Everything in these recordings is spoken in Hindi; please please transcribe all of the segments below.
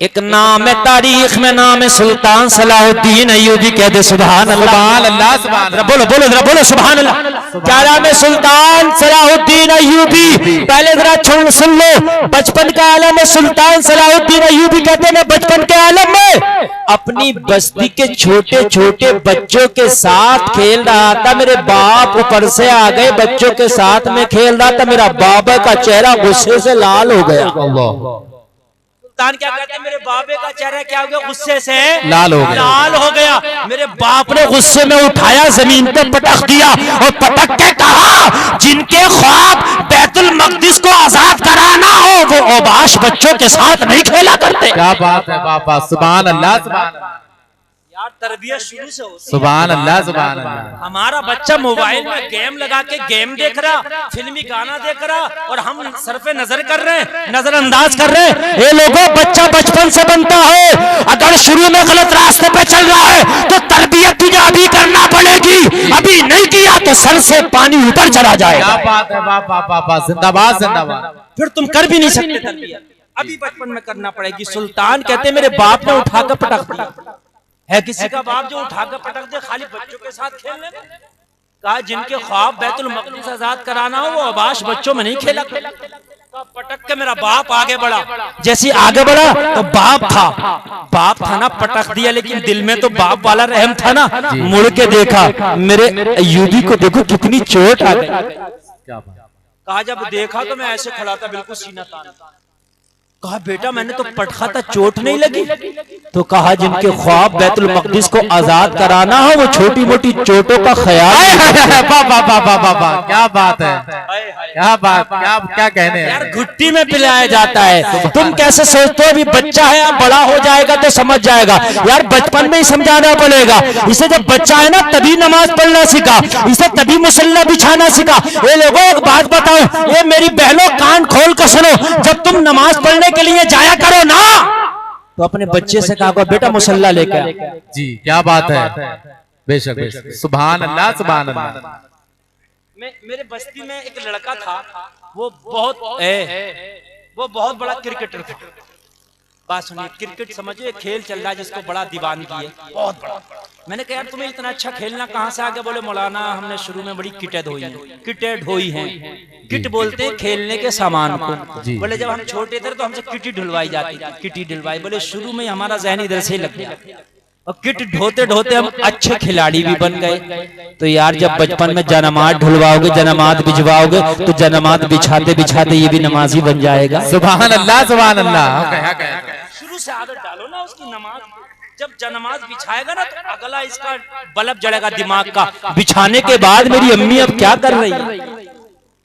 एक नाम है तारीख में, नाम है सुल्तान सलाहुद्दीन अय्यूबी। कहते सुभान अल्लाह, सुभान अल्लाह। बोलो बोलो जरा, बोलो सुभान अल्लाह। क्या नाम है? सुल्तान सलाहुद्दीन अय्यूबी। पहले जरा सुन लो, बचपन का आलम है सुल्तान सलाहुद्दीन अय्यूबी। कहते हैं बचपन के आलम में अपनी बस्ती के छोटे छोटे बच्चों के साथ खेल रहा था। मेरे बाप ऊपर से आ गए, बच्चों के साथ में खेल रहा था। मेरा बाबा का चेहरा गुस्से से लाल हो गया। सुल्तान क्या कहते हैं? मेरे बाबे का चेहरा क्या हो गया? गुस्से से लाल हो गया। मेरे बाप ने गुस्से में उठाया, जमीन पे पटक दिया और पटक के कहा, जिनके ख्वाब बैतुल मक़दिस को आजाद कराना हो वो औबाश बच्चों के साथ नहीं खेला करते। क्या बात है बाबा, सुभान अल्लाह, सुभान अल्लाह। यार तरबियत शुरू से होती है। सुभान अल्लाह, सुभान अल्लाह। हमारा बच्चा मोबाइल में गेम लगा के गेम देख रहा, फिल्मी गाना देख रहा, और हम सरफे नजर कर रहे हैं, नजरअंदाज कर रहे हैं। ये लोगों, बच्चा बचपन से बनता है। अगर शुरू में गलत रास्ते पे चल रहा है तो तरबियत तुझे अभी करना पड़ेगी। अभी नहीं किया तो सर से पानी ऊपर चला जाएगा। क्या बात है बाबा, बाबा जिंदाबाद, जिंदाबाद। फिर तुम कर भी नहीं सकते तरबियत, अभी बचपन में करना पड़ेगी। सुल्तान कहते मेरे बाप ने उठाकर पटक दिया। है किसी का बाप जो उठाकर पटक दे खाली बच्चों के साथ खेलने में? कहा जिनके ख्वाब बैतुल मक़दिस आजाद कराना हो वो अबाश बच्चों में नहीं खेला। पटक के मेरा बाप आगे बढ़ा। जैसे आगे बढ़ा तो बाप था ना, पटक दिया, लेकिन दिल में तो बाप वाला रहम था ना। मुड़ के देखा, मेरे अय्यूबी को देखो कितनी चोट आ गई। कहा जब देखा तो मैं ऐसे खड़ा था, बिल्कुल सीना तान। कहा बेटा मैंने तो पटका था, चोट नहीं लगी? तो कहा जिनके ख्वाब बैतुल मक़दिस को आजाद कराना हो वो छोटी मोटी चोटों का ख्याल। बाबा क्या बात है, क्या बात, क्या कहने हैं? यार घुट्टी में पिलाया जाता है। तुम कैसे सोचते हो अभी बच्चा है, अब बड़ा हो जाएगा तो समझ जाएगा। यार बचपन में ही समझाना पड़ेगा इसे। जब बच्चा है ना तभी नमाज पढ़ना सीखा, इसे तभी मुसल्ला बिछाना सीखा। ये लोगों एक बात बताओ, ये मेरी बहनों कान खोल कर सुनो, जब तुम नमाज पढ़ने के लिए जाया करो ना तो अपने बच्चे से कहा बेटा मुसल्ला लेकर। जी क्या बात है, बेशक बेशक, सुभान अल्लाह, सुभान अल्लाह। मेरे बस्ती में एक लड़का था, वो बहुत बड़ा क्रिकेटर था। बात सुनिए, क्रिकेट समझिए खेल चल रहा है जिसको बड़ा दीवानगी है, बहुत बड़ा। मैंने कहा यार तुम्हें इतना अच्छा खेलना कहाँ से आ गया? बोले मौलाना हमने शुरू में बड़ी किटें ढोई हैं। किट बोलते हैं खेलने के सामान को। बोले जब हम छोटे थे तो हमसे किटी ढुलवाई जाती थी, किटी ढुलवाई। बोले शुरू में हमारा ज़हन इधर से ही लग गया और किट ढोते ढोते हम अच्छे खिलाड़ी भी बन गए। तो यार जब बचपन में जनमात ढुलवाओगे, जनमात बिछवाओगे तो जनमात बिछाते बिछाते ये भी नमाजी बन जाएगा। सुभान अल्लाह, सुभान अल्लाह। शुरू से आदत डालो ना उसकी नमाज। जब जनमाज बिछाएगा ना तो अगला इसका बल्ब जलेगा दिमाग का। बिछाने के बाद मेरी अम्मी अब क्या कर रही है?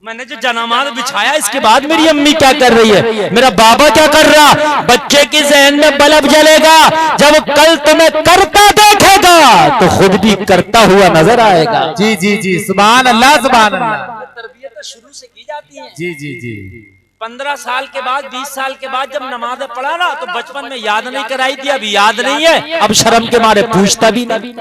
मैंने जो जनमाज बिछाया इसके बाद मेरी अम्मी क्या कर रही है, मेरा बाबा क्या कर रहा? बच्चे के ज़हन में बल्ब जलेगा। जब कल तुम्हें करता देखेगा तो खुद भी करता हुआ नजर आएगा। जी जी जी, सुभान अल्लाह, सुभान अल्लाह। तरबियत शुरू से की जाती है। जी जी जी। 15 साल के बाद, 20 साल के बाद जब नमाज पढ़ा ना तो बचपन में याद नहीं कराई थी, अब याद नहीं है। अब शर्म के मारे पूछता भी नहीं।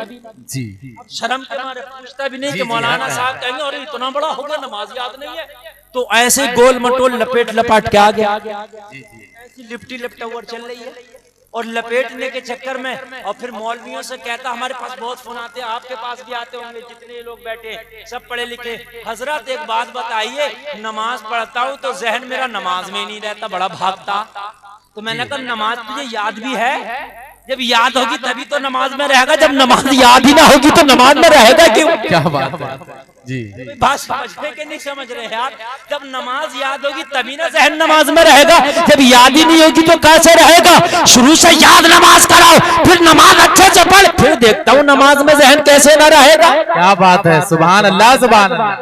जी, शर्म के मारे पूछता भी नहीं कि मौलाना साहब कहेंगे और इतना बड़ा हो गया नमाज याद नहीं है। तो ऐसे गोल मटोल लपेट लपाट के आ गया। ऐसी लिपटी लिपटावर चल रही है और लपेटने के चक्कर में। और फिर मौलवियों से कहता हमारे पास बहुत फोन आते हैं, आपके पास भी आते होंगे, जितने लोग बैठे सब पढ़े लिखे। हजरत एक बात बताइए, नमाज पढ़ता हूँ तो जहन मेरा नमाज में नहीं रहता, बड़ा भागता। तो मैंने कहा नमाज तुझे याद भी है? जब याद होगी तभी तो नमाज में रहेगा, जब नमाज याद ही ना होगी तो नमाज में रहेगा क्यों? क्या बात है जी। बात समझने के नहीं समझ रहे यार। जब नमाज याद होगी तभी ना जहन नमाज में रहेगा, जब याद ही नहीं होगी तो कैसे रहेगा? शुरू से याद नमाज कराओ, फिर नमाज अच्छे से पढ़, फिर देखता हूँ नमाज में जहन कैसे ना रहेगा। क्या बात है, सुभान अल्लाह, सुभान अल्लाह,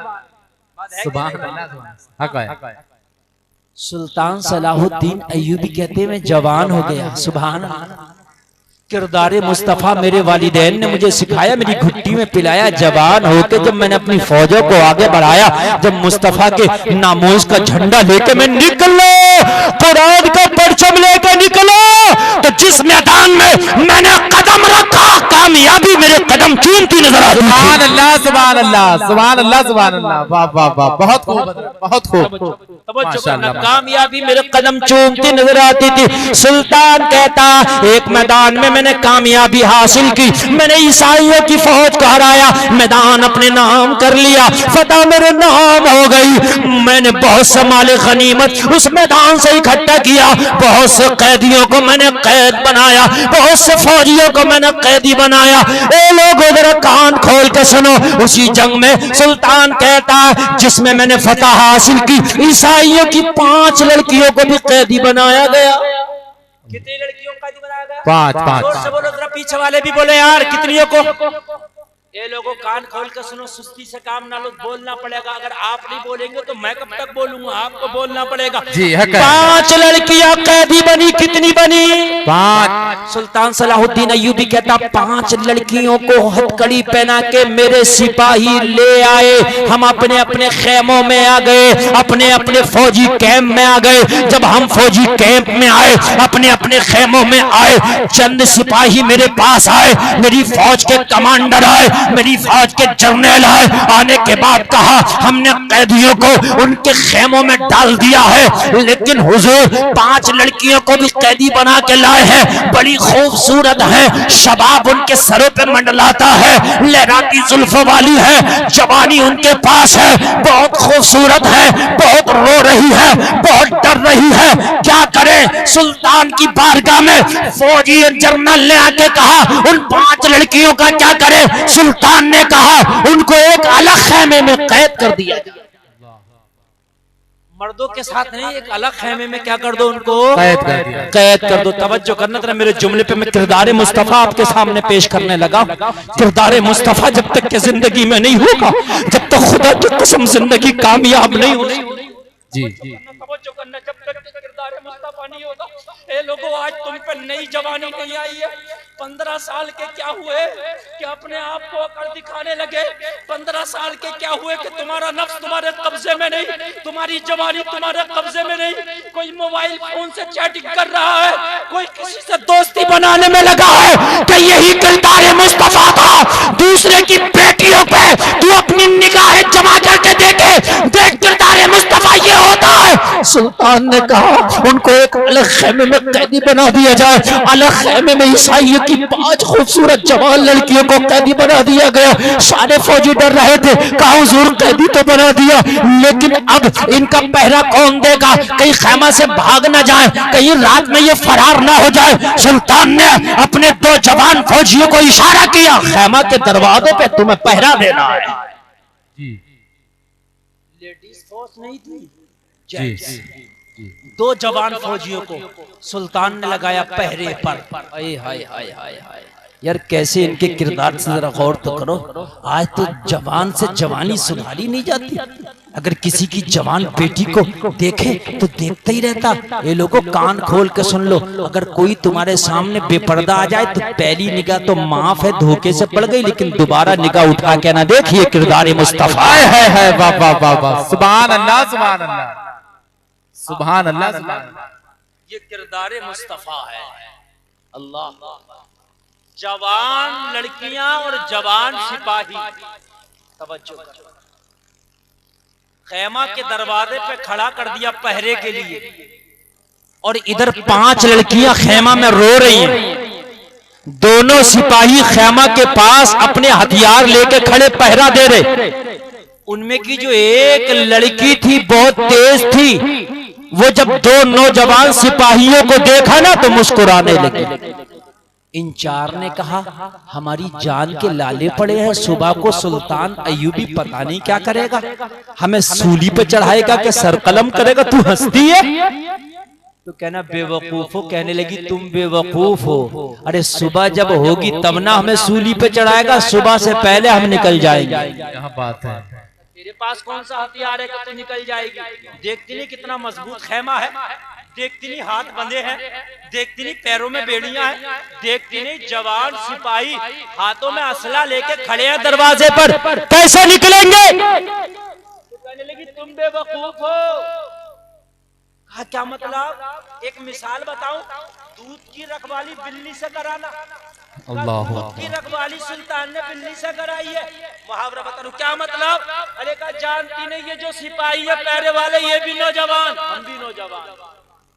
सुभान अल्लाह। सुल्तान सलाहुद्दीन अय्यूबी कहते मैं जवान हो गया। सुभान अल्लाह। किरदारे मुस्तफ़ा मेरे वालिदैन ने मुझे सिखाया, मेरी घुट्टी में पिलाया। जवान होके जब मैंने अपनी फौजों को आगे बढ़ाया, जब मुस्तफ़ा के नामोज का झंडा लेके मैं निकलो, कुरान का परचम लेके निकलो, तो जिस मैदान में मैंने कदम रखा कामयाबी मेरे कदम चूमती नजर आती। सुभान अल्लाह, सुभान अल्लाह सुभान अल्लाह सुभान अल्लाह। वाह वाह वाह, बहुत खूब बहुत खूब। माशाअल्लाह। कामयाबी मेरे कदम चूमती नजर आती थी। सुल्तान कहता एक मैदान में मैंने कामयाबी हासिल की, मैंने ईसाइयों की फौज को हराया, मैदान अपने नाम कर लिया, फतह मेरे नाम हो गई। मैंने बहुत से माले गनीमत उस मैदान से इकट्ठा किया, बहुत से कैदियों को मैंने कैद बनाया, बहुत से फौजियों को मैंने कैदी बनाया। ए लोगों जरा कान खोल के सुनो, उसी जंग में सुल्तान कहता जिसमें मैंने फतह हासिल की, ईसाइयों की 5 लड़कियों को भी कैदी बनाया गया। कितनी लड़कियों को कैदी बनाया गया? 5। जोर से बोलो, जरा पीछे वाले भी बोले यार कितनियों को। ये लोगों कान खोल कर सुनो, सुस्ती से काम ना लो, बोलना पड़ेगा। अगर आप नहीं बोलेंगे तो मैं कब तक बोलूंगा, आपको बोलना पड़ेगा। जी 5 लड़कियां कैदी बनी। कितनी बनी? 5। सुल्तान सलाहुद्दीन अय्यूबी कहता 5 लड़कियों को हथकड़ी पहना के मेरे सिपाही ले आए। हम अपने अपने खेमों में आ गए, अपने अपने फौजी कैंप में आ गए। जब हम फौजी कैंप में आए, अपने अपने खेमों में आए, चंद सिपाही मेरे पास आए, मेरी फौज के कमांडर आए, मेरी फौज के जर्नल आए। आने के बाद कहा हमने कैदियों को उनके खेमों में डाल दिया है, लेकिन हुजूर 5 लड़कियों को भी कैदी बना के लाए हैं, बड़ी खूबसूरत है, शबाब उनके सरों पे मंडलाता है, लहराती जुल्फों वाली है, जवानी उनके पास है, बहुत खूबसूरत है, बहुत रो रही है, बहुत डर रही है, क्या करे। सुल्तान की बारगाह में फौजी जर्नल ने आके कहा उन 5 लड़कियों का क्या करे। सुल्तान ने कहा उनको एक अलग खेमे में कैद कर दिया। मर्दों के साथ नहीं, एक अलग खेमे में क्या कर दो, उनको कैद कर दो। तवज्जो करना जरा मेरे जुमले पे। मैं किरदार मुस्तफा आपके सामने पेश करने लगा। किरदार मुस्तफा जब तक के जिंदगी में नहीं होगा, जब तक खुदा की कसम जिंदगी कामयाब नहीं होगी। जी तवज्जो करना, जब तक किरदार मुस्तफा नहीं होगा। ए लोगों, आज तुम पे नई जवानी नहीं आई है। 15 साल के क्या हुए कि अपने आप को अकड़ दिखाने लगे। 15 साल के क्या हुए कि तुम्हारा नफ्स तुम्हारे कब्जे में नहीं, तुम्हारी जवानी तुम्हारे कब्जे में नहीं। कोई मोबाइल फोन से चैटिंग कर रहा है, कोई किसी से दोस्ती बनाने में लगा है। कि यही किरदार मुस्तफा था। दूसरे की बेटियों पे तू अपनी निगाहें जमा करके देखे, देख किरदार मुस्तफा ये होता है। सुल्तान ने कहा उनको एक अलग खेमे में कैदी बना दिया जाए। अलग खेमे में ईसाइयों की 5 खूबसूरत जवान लड़कियों को कैदी बना दिया गया। सारे फौजी डर रहे थे, कहा हुजूर कैदी तो बना दिया, लेकिन अब इनका पहरा कौन देगा, कहीं खेमा से भाग ना जाए, कहीं रात में ये फरार ना हो जाए। सुल्तान ने अपने 2 जवान फौजियों को इशारा किया, खेमा के दरवाजे पे तुम्हें पहरा देना है। लेडीज फोर्स नहीं थी, जी 2 जवान फौजियों को सुल्तान ने लगाया पहरे पर। हाय हाय हाय हाय हाय यार, कैसे इनके किरदार से जरा गौर तो करो। आज तो जवान से जवानी सुधारी नहीं जाती। अगर किसी की जवान बेटी को देखे तो देखता ही रहता। ये लोगों कान खोल के सुन लो, अगर कोई तुम्हारे सामने बेपर्दा आ जाए तो पहली निगाह तो माफ है, धोखे से पड़ गई, लेकिन दोबारा निगाह उठा के ना देखिए किरदार मुस्तफा है। वाह वाह वाह वाह, सुभान अल्लाह सुभान अल्लाह सुभान अल्लाह सुभान अल्लाह। ये किरदार मुस्तफा है। अल्लाह, जवान लड़कियां और जवान सिपाही, तवज्जो करो, खेमा के दरवाजे पे खड़ा कर दिया पहरे के लिए, और इधर 5 लड़कियां खेमा में रो रही हैं। दोनों सिपाही खेमा के पास अपने हथियार लेके खड़े पहरा दे रहे। उनमें की जो एक लड़की थी बहुत तेज थी, वो जब 2 नौजवान सिपाहियों को देखा ना तो मुस्कुराने लगी। इन 4 ने कहा हमारी जान के लाले पड़े हैं, सुबह को सुल्तान अय्यूबी पता नहीं क्या करेगा, हमें सूली पे चढ़ाएगा कि सरकलम करेगा। तू हंसती है तो कहना बेवकूफ हो। कहने लगी तुम बेवकूफ हो, अरे सुबह जब होगी तब ना हमें सूली पे चढ़ाएगा, सुबह से पहले हम निकल जाएंगे। यहाँ बात है, तेरे पास कौन सा हथियार है कि तू निकल जाएगी। देखती नहीं कितना मजबूत खेमा है, देखती नहीं हाथ बंधे हैं, देखती नहीं पैरों में बेड़ियां हैं, देखती नहीं जवान सिपाही हाथों में असला लेके खड़े हैं दरवाजे पर, कैसे निकलेंगे। कहने लगी तुम बेवकूफ हो, कहा क्या मतलब? एक मिसाल बताऊं, दूध की रखवाली बिल्ली से कराना। अल्लाह दूध की रखवाली सुल्तान ने बिल्ली से कराई है। मुहावरा बताऊं क्या मतलब? अरे कहा जानती नहीं, ये जो सिपाही है पैरे वाले ये भी नौजवान, हम भी नौजवान।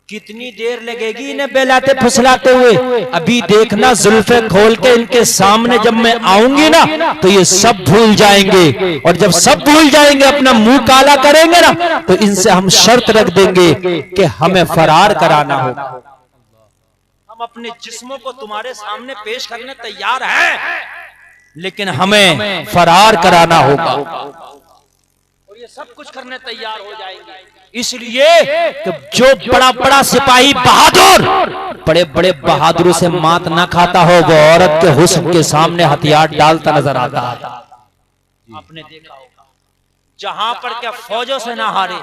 कितनी देर लगेगी इन्हें बेलाते फुसलाते हुए? अभी देखना जुल्फे खोल के इनके सामने जब मैं आऊंगी ना तो ये सब भूल जाएंगे, और जब सब भूल जाएंगे अपना मुंह काला करेंगे ना तो इनसे हम शर्त रख देंगे कि हमें फरार कराना होगा। हम अपने जिस्मों को तुम्हारे सामने पेश करने तैयार हैं, लेकिन हमें फरार कराना होगा, और ये सब कुछ करने तैयार हो जाएंगे। इसलिए कि जो बड़ा बड़ा सिपाही बहादुर बड़े बड़े बहादुरों से मात ना खाता हो, वो औरत के हुस्न के सामने हथियार डालता नजर आता है। आपने देखा होगा जहां पर क्या फौजों से ना हारे,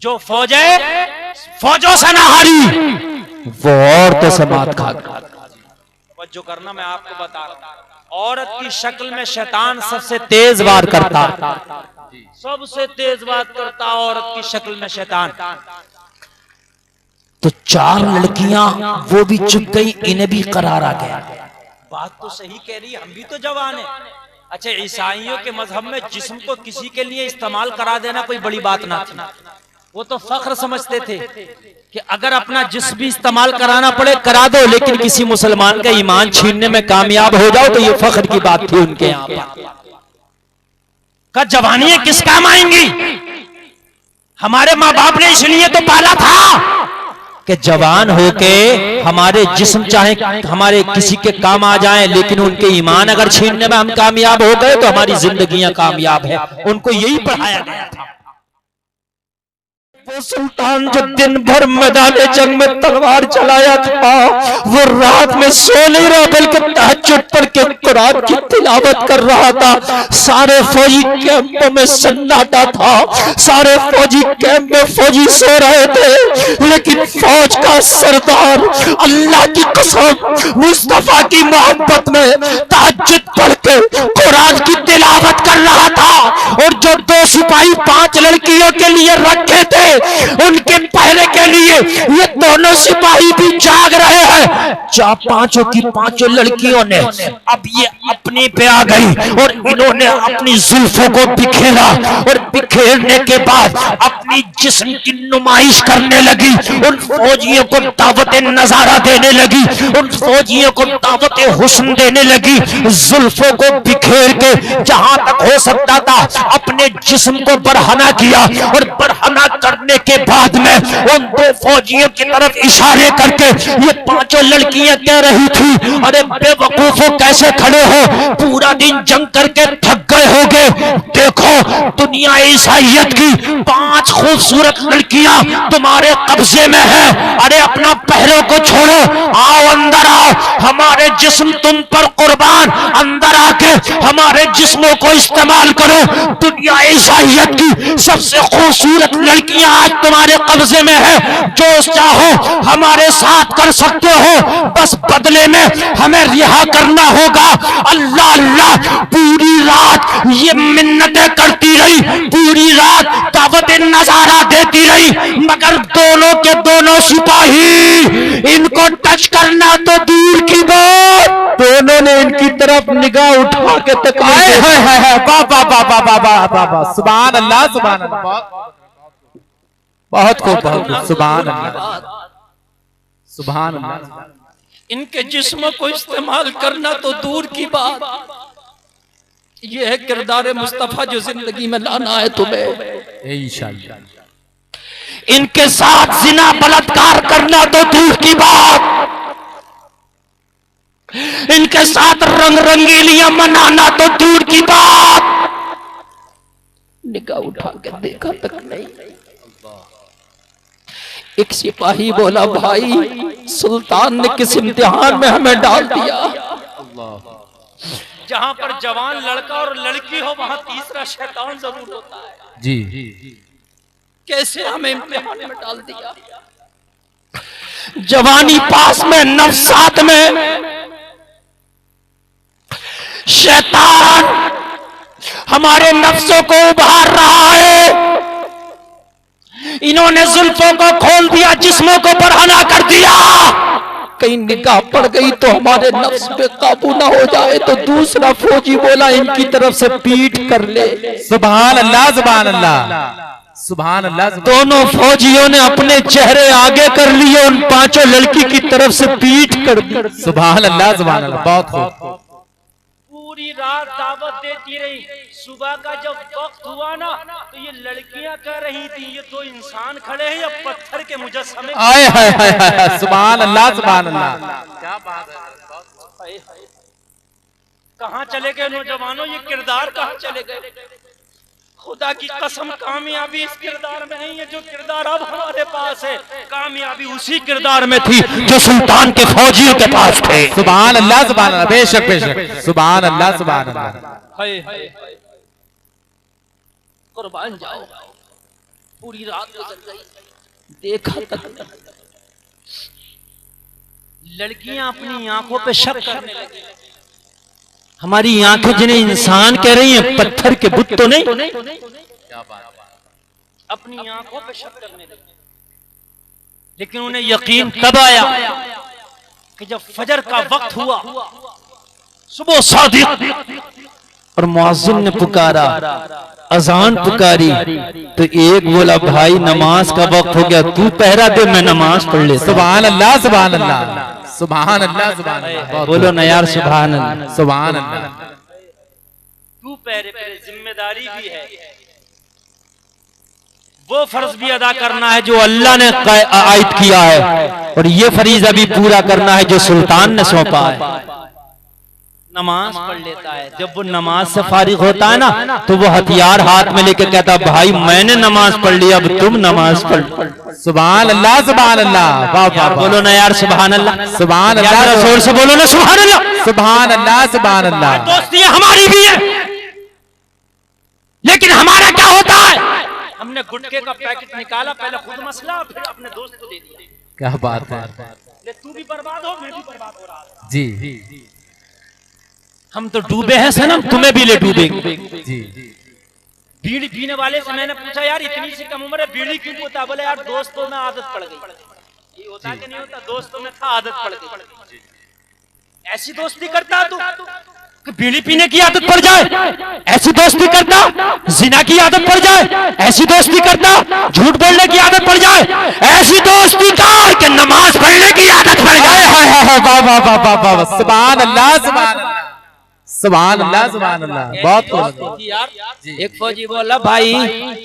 जो फौजों से ना हारी वो औरतों से मात खा। जो करना मैं आपको बता रहा हूं, औरत की शक्ल में शैतान सबसे तेज वार करता, सबसे तेज बात करता औरत की शक्ल में शैतान। तो 4 लड़कियां वो भी चुप गई, इन्हें भी करार आ गया। बात तो सही कह रही है, हम भी तो जवान है। अच्छा, ईसाइयों के मजहब में जिस्म को किसी के लिए इस्तेमाल करा देना कोई बड़ी बात ना थी। वो तो फख्र समझते थे कि अगर अपना जिस्म भी इस्तेमाल कराना पड़े करा दो, लेकिन किसी मुसलमान का ईमान छीनने में कामयाब हो जाओ तो ये फख्र की बात थी उनके यहाँ पर। का जवानी किस काम आएंगी? हमारे माँ बाप ने इसलिए तो पाला था कि जवान होके हमारे जिस्म चाहे हमारे किसी के काम आ जाएं, लेकिन उनके ईमान अगर छीनने में हम कामयाब हो गए तो हमारी जिंदगियां कामयाब है। उनको यही पढ़ाया गया था। वो सुल्तान जो दिन भर मैदान जंग में तलवार चलाया था, वो रात में सो नहीं रहा बल्कि तहज्जुद पढ़ के कुरान की तिलावत कर रहा था। सारे फौजी कैंपों में सन्नाटा था, सारे फौजी कैंप में फौजी सो रहे थे, लेकिन फौज का सरदार अल्लाह की कसम मुस्तफा की मोहब्बत में तहज्जुद पढ़ के कुरान की तिलावत कर रहा था। और जो 2 सिपाही 5 लड़कियों के लिए रखे थे, उनके पहरे के लिए ये दोनों सिपाही भी जाग रहे हैं। 5 की 5 लड़कियों ने अब ये अपने पे आ गई और इन्होंने अपनी जुल्फों को बिखेरा, और बिखेरने के बाद अपनी जिस्म की नुमाइश करने लगी। उन फौजियों को दावत नजारा देने लगी, उन फौजियों को दावत हुस्न देने लगी। जुल्फों को बिखेर के जहां तक हो सकता था अपने जिस्म को बरहना किया, और बरहना करने के बाद में उन 2 फौजियों की तरफ इशारे करके ये 5 लड़कियां कह रही थी, अरे बेवकूफों कैसे खड़े हो, पूरा दिन जंग करके थक गए होगे। देखो दुनिया ईसाइयत की 5 खूबसूरत लड़कियां तुम्हारे कब्जे में है। अरे अपना पहरों को छोड़ो, आओ अंदर आओ, हमारे जिस्म तुम पर कुर्बान, अंदर आके हमारे जिस्मों को इस्तेमाल करो। दुनिया ईसाइयत की सबसे खूबसूरत लड़कियां आज तुम्हारे कब्जे में है, जो चाहो हमारे साथ कर सकते हो, बस बदले में हमें रिहा करना होगा। अल्लाह अल्लाह पूरी रात ये मिन्नतें करती रही, पूरी रात दावत नजारा देती रही, मगर दोनों के दोनों सिपाही इनको टच करना तो दूर की बात, दोनों ने इनकी तरफ निगाह उठा के तकलीफ है। बाबा बाबा बाबा बाबा सुभान अल्लाह, सुभान अल्लाह, बहुत खूब, बहुत खूब, सुभान अल्लाह, सुभान अल्लाह। इनके जिस्म को इस्तेमाल करना तो दूर की बात, ये है किरदार मुस्तफा जो जिंदगी में लाना है तुम्हें इंशाअल्लाह। इनके साथ जिना बलात्कार करना तो दूर की बात, इनके साथ रंग रंगीलियां मनाना तो दूर की बात, निगाह उठा के देखा तक नहीं। एक सिपाही बोला, भाई सुल्तान ने किस इम्तिहान में हमें डाल दिया। जहां पर जवान लड़का और लड़की हो वहां तीसरा शैतान जरूर होता है। जी, कैसे हमें इम्तिहान में डाल दिया। जवानी पास में, नफ्स साथ में, शैतान हमारे नफ्सों को उभार रहा है। इन्होंने जुल्फों को खोल दिया, जिस्मों को बरहना कर दिया। कहीं निगाह पड़ गई तो हमारे नफ्स पे काबू ना हो जाए तो दूसरा फौजी बोला इनकी तरफ से पीठ कर ले। सुभान अल्लाह, सुभान अल्लाह, सुभान अल्लाह। दोनों फौजियों ने अपने चेहरे आगे कर लिए, उन पांचों लड़की की तरफ से पीठ कर दी। सुभान अल्लाह, सुभान अल्लाह, बहुत खूब। पूरी रात दावत देती रही। सुबह का जब वक्त हुआ ना तो ये लड़कियां कह रही थी ये तो इंसान खड़े हैं या पत्थर के मुजस्समे। आए हाय हाय हाय, सुभान अल्लाह, सुभान अल्लाह। क्या बात है, कहाँ चले गए नौजवानों, ये किरदार कहाँ चले गए। खुदा की कसम कामयाबी इस किरदार में नहीं है जो किरदार अब हमारे पास है, कामयाबी उसी किरदार में थी जो सुल्तान के फौजियों के पास थे। सुभान अल्लाह, सुभान अल्लाह, बेशक बेशक, सुभान अल्लाह, सुभान अल्लाह। कुर्बान जाओ, पूरी रात गुजर गई, देखा तक लड़कियां अपनी आंखों पे शक करने लगी। हमारी आंखें जिन्हें इंसान कह रही हैं, पत्थर के बुत तो नहीं। अपनी आंखों पे शक करने लगी, लेकिन उन्हें यकीन तब आया कि जब फजर का वक्त हुआ, सुबह सादिक और मुअज्जिन ने पुकारा, अजान पुकारी तो एक बोला भाई नमाज का वक्त हो गया, तू पहरा दे, मैं नमाज पढ़ ले। सुभान अल्लाह, सुभान अल्लाह, सुभान अल्लाह, सुभान अल्लाह। बोलो ना यार, सुभान अल्लाह, सुभान अल्लाह। तू पहरे पहरे, जिम्मेदारी भी है, वो फर्ज भी अदा करना है जो अल्लाह ने आयत किया है, और ये फरीजा भी पूरा करना है जो सुल्तान ने सौंपा है। नमाज पढ़ लेता है, जब वो नमाज से फारिग होता है ना तो वो हथियार हाथ में लेके कहता भाई मैंने नमाज पढ़ ली, अब तुम नमाज पढ़। सुभान अल्लाह, सुभान अल्लाह, वाह वाह, बोलो ना यार सुभान अल्लाह, सुभान अल्लाह, जोर से बोलो ना सुभान अल्लाह, सुभान अल्लाह, सुभान अल्लाह। दोस्तियां हमारी भी है, लेकिन हमारा क्या होता है, हमने गुटके का पैकेट निकाला, पहले खुद मसला फिर अपने दोस्त को दे दिया। क्या बात है, तू भी बर्बाद हो, मैं भी बर्बाद हो रहा हूं। जी, हम तो डूबे हैं सनम, तुम्हें भी ले डूबेंगे। जी, बीड़ी पीने वाले से मैंने पूछा यार इतनी सी कम उम्र है बीड़ी क्यों पीता, बोले यार दोस्तों में आदत पड़ गई। ये होता कि नहीं होता, दोस्तों में था आदत पड़ गई। ऐसी दोस्ती करता तू कि बीड़ी पीने की आदत पड़ जाए, ऐसी दोस्ती करता, जिना की आदत पड़ जाए, ऐसी दोस्ती करता, झूठ बोलने की आदत पड़ जाए, ऐसी दोस्ती कर कि नमाज पढ़ने की आदत पड़ जाए। वाह वाह वाह वाह वाह, सुभान अल्लाह, सुभान अल्लाह, सुभान अल्लाह, सुभान अल्लाह, बहुत खूब। एक फौजी बोला भाई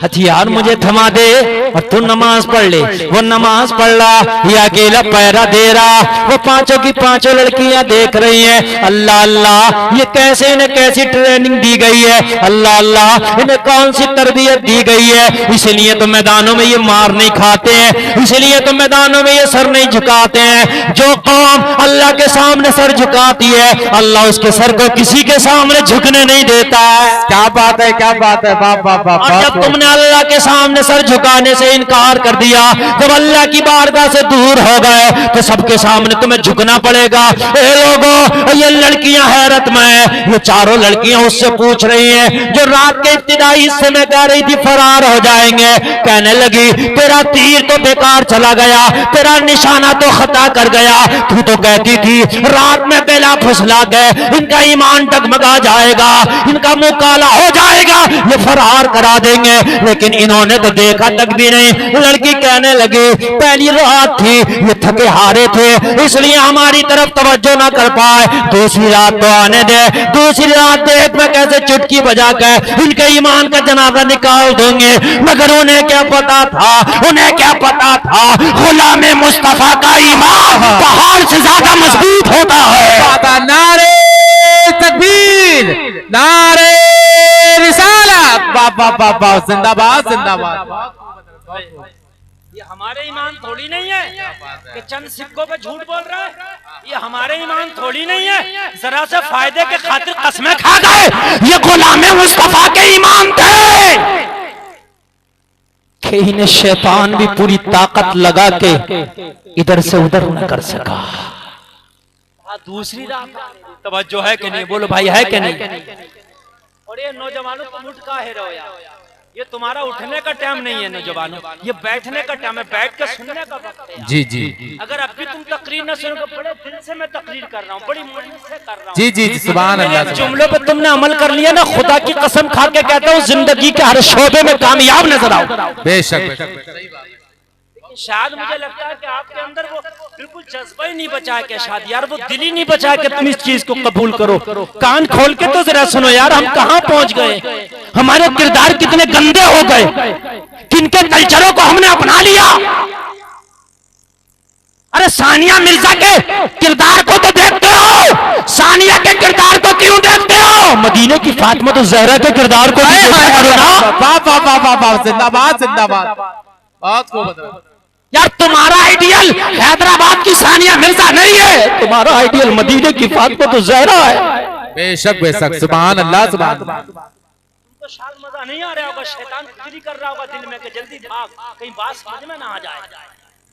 हथियार मुझे थमा दे और तू नमाज पढ़ ले। वो नमाज पढ़ रहा, ये अकेला पहरा दे रहा, वो पांचों की पांचों लड़कियां देख रही हैं। अल्लाह अल्लाह, ये कैसे इन्हें कैसी ट्रेनिंग दी गई है, अल्लाह अल्लाह, इन्हें कौन सी तरबियत दी गई है। इसलिए तो मैदानों में ये मार नहीं खाते हैं, इसलिए तो मैदानों में ये सर नहीं झुकाते हैं। जो कौम अल्लाह के सामने सर झुकाती है, अल्लाह उसके सर को किसी के सामने झुकने नहीं देता है। क्या बात है, क्या बात है, वाह वाह वाह। और जब तुमने अल्लाह के सामने सर झुकाने से इनकार कर दिया, जब अल्लाह की बारगाह से दूर हो गए तो सबके सामने तुम्हें झुकना पड़ेगा। ए लोगों, ये लड़कियां हैरत में है, ये चारों लड़कियां उससे पूछ रही हैं जो रात के इब्तिदाई हिस्से में कह रही थी फरार हो जाएंगे। कहने लगी तेरा तीर तो बेकार चला गया, तेरा निशाना तो खता कर गया। तू तो कहती थी रात में बेला फुसला गए, इनका ईमान डगमगा जाएगा, इनका मुंह काला हो जाएगा, ये फरार करा देंगे। लेकिन इन्होंने तो देखा तक भी नहीं। लड़की कहने लगी पहली रात थी, ये थके हारे थे, इसलिए हमारी तरफ तवज्जो ना कर पाए। दूसरी रात तो आने दे, दूसरी रात देख मैं कैसे चुटकी बजा कर इनके ईमान का जनाजा निकाल देंगे। मगर उन्हें क्या पता था, उन्हें क्या पता था, गुलाम मुस्तफा का ईमान पहाड़ से ज्यादा मजबूत होता है। नारे तकबीर, नारे रिसालत, बाबा बाबा, जिंदाबाद जिंदाबाद। ये हमारे ईमान थोड़ी नहीं है कि चंद सिक्कों पे झूठ बोल रहा है, ये हमारे ईमान थोड़ी नहीं है जरा से फायदे के खातिर कसमें खा गए। ये गुलाम मुस्तफा के ईमान थे कि इन्हें शैतान भी पूरी ताकत लगा के इधर से उधर न कर सका। दूसरी रात तवज्जो है कि नहीं, बोलो भाई है कि नहीं। और ये नौजवानों को मुठ काहे रहो यार, ये तुम्हारा उठने का टाइम नहीं है नौजवानों, ये बैठने का टाइम है, बैठ के सुनने का वक्त है। जी जी अगर अब भी तुम तकरीर न सुनोगे, बड़े दिल से मैं तकरीर कर रहा हूँ, बड़ी मेहनत से कर रहा हूँ। जी जी सुभान अल्लाह। जुमलों पे तुमने अमल कर लिया ना, खुदा की कसम खा के कहता हूँ जिंदगी के हर शोबे में कामयाब नजर आओ। बेशक शायद मुझे लगता है कि आपके अंदर वो बिल्कुल जज्बा ही नहीं बचा है, शायद यार वो दिल ही नहीं बचा है कि तुम इस चीज को कबूल करो। कान खोल के तो जरा सुनो यार, हम कहाँ पहुंच गए, हमारे किरदार कितने गंदे हो गए, किनके कल्चरों को हमने अपना लिया। अरे सानिया मिर्जा के किरदार को तो देखते हो, सानिया के किरदार को क्यों देखते हो? मदीने की फातिमा तो जहरा के किरदार को भी देखा करो ना। वाह वाह वाह वाह वाह, जिंदाबाद जिंदाबाद, बहुत खूब। यार तुम्हारा आइडियल हैदराबाद की सानिया मिर्जा नहीं है, तुम्हारा आइडियल मदीने की फातिमा तो जहरा है। बेशक बेशक सुभान अल्लाह सुभान अल्लाह। तो शायद मजा नहीं आ रहा होगा, शैतान खुद ही कर रहा होगा दिल में कि जल्दी भाग, कहीं बात समझ में ना आ जाए।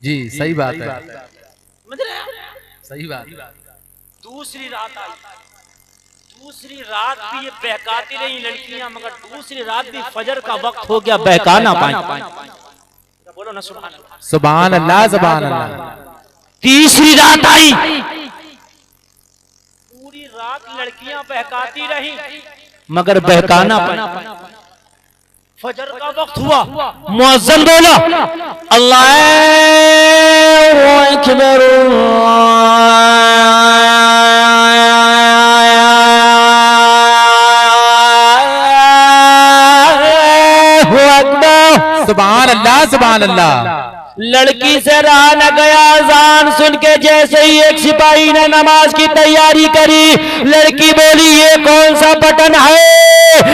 जी सही बात है, समझ रहे हैं? सही बात। दूसरी रात आई, दूसरी रात भी ये बहकाती रही लड़कियां, मगर दूसरी रात भी फजर का वक्त हो गया, बहका ना पाए। बोलो ना सुभान अल्लाह। सुभान अल्लाह सुभान अल्लाह। तीसरी रात आई, पूरी रात लड़कियां बहकाती रही मगर बहकाना पाए। फजर का वक्त हुआ, मुअज्जिन बोला अल्लाह अकबर, सुभान अल्लाह सुभान अल्लाह। लड़की से रहा न गया, अजान सुन के जैसे ही एक सिपाही ने नमाज की तैयारी करी, लड़की बोली ये कौन सा बटन है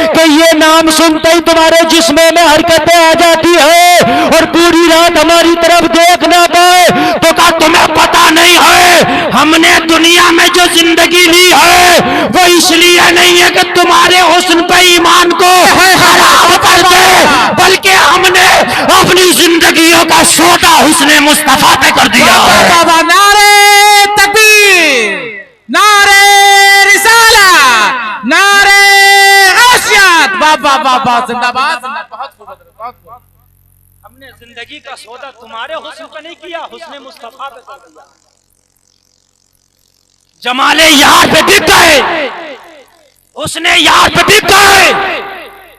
कि ये नाम सुनते ही तुम्हारे जिस्म में हरकतें आ जाती है और पूरी रात हमारी तरफ देख ना पाए। तो कहा तुम्हें पता नहीं है हमने दुनिया में जो जिंदगी ली है वो इसलिए नहीं है कि तुम्हारे हुस्न पे ईमान को खराब कर दे, बल्कि हमने अपनी जिंदगियों का सौदा हुस्ने मुस्तफा पे कर दिया है। नारे तकबीर, नारे रिसाला, नारे गौसियत, वाह वाह वाह वाह, जिंदाबाद जिंदाबाद, बहुत खूब बहुत खूब। हमने जिंदगी का सौदा तुम्हारे हुस्न पे नहीं किया, हुस्ने मुस्तफा पे कर दिया। जमाले यार पे बिक गए, उसने यार पे बिक गए।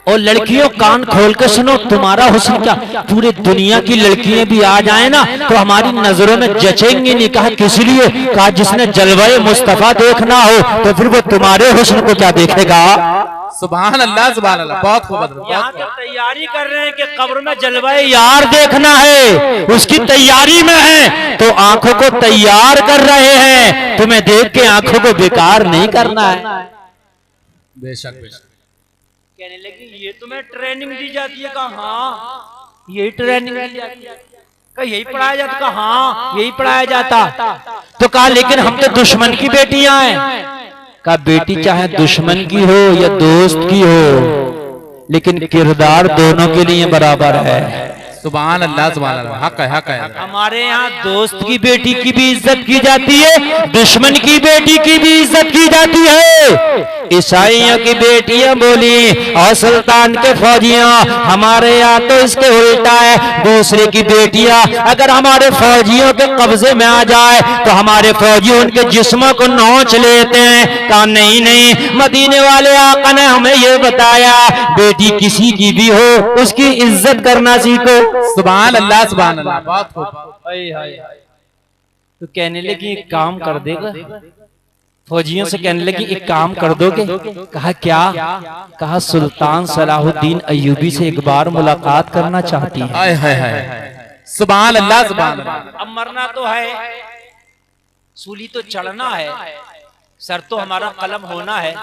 और लड़कियों कान खोल के सुनो, तुम्हारा हुस्न क्या, पूरी दुनिया की लड़कियां भी आ जाए ना तो हमारी नजरों में जचेंगी नहीं। कहा किस लिए? कहा जिसने जलवाए मुस्तफा देखना हो तो फिर वो तुम्हारे हुस्न को क्या देखेगा। सुभान अल्लाह सुभान अल्लाह, बहुत खूब। यहाँ पे तैयारी कर रहे हैं कि कब्र में जलवाए यार देखना है, उसकी तैयारी में है तो आंखों को तैयार कर रहे हैं, तुम्हें देख के आंखों को बेकार नहीं करना है। बेशक बेशक। कहने लगी ये तुम्हें ट्रेनिंग दी जाती है? कहा हाँ यही ट्रेनिंग दी जाती है। कहा यही पढ़ाया जाता? कहा हाँ यही पढ़ाया जाता। तो कहा लेकिन हम तो दुश्मन की बेटियां हैं। कहा बेटी चाहे दुश्मन की हो या दोस्त की हो, लेकिन किरदार दोनों के लिए बराबर है। सुभान अल्लाह सुभान अल्लाह, हक है हक है। हमारे यहाँ दोस्त की बेटी की भी इज्जत की जाती है, दुश्मन की बेटी की भी इज्जत की जाती है। ईसाइयों की बेटियां बोली और सुल्तान के फौजियां, हमारे यहाँ तो इसके उल्टा है, दूसरे की बेटियां अगर हमारे फौजियों के कब्जे में आ जाए तो हमारे फौजी उनके जिस्मों को नोच लेते हैं। कहा नहीं नहीं, मदीने वाले आका ने हमें ये बताया बेटी किसी की भी हो उसकी इज्जत करना सीखो। सुभान अल्लाह सुभान अल्लाह, बहुत खूब। तो कहने लगी एक काम कर देगा, फौजियों से कहने लगी एक काम कर दोगे? कहा क्या? कहा सुल्तान सलाहुद्दीन अय्यूबी से एक बार मुलाकात करना चाहती है। हाय हाय हाय, सुभान अल्लाह सुभान अल्लाह। अब मरना तो है, सूली तो चढ़ना है, सर तो हमारा कलम होना है,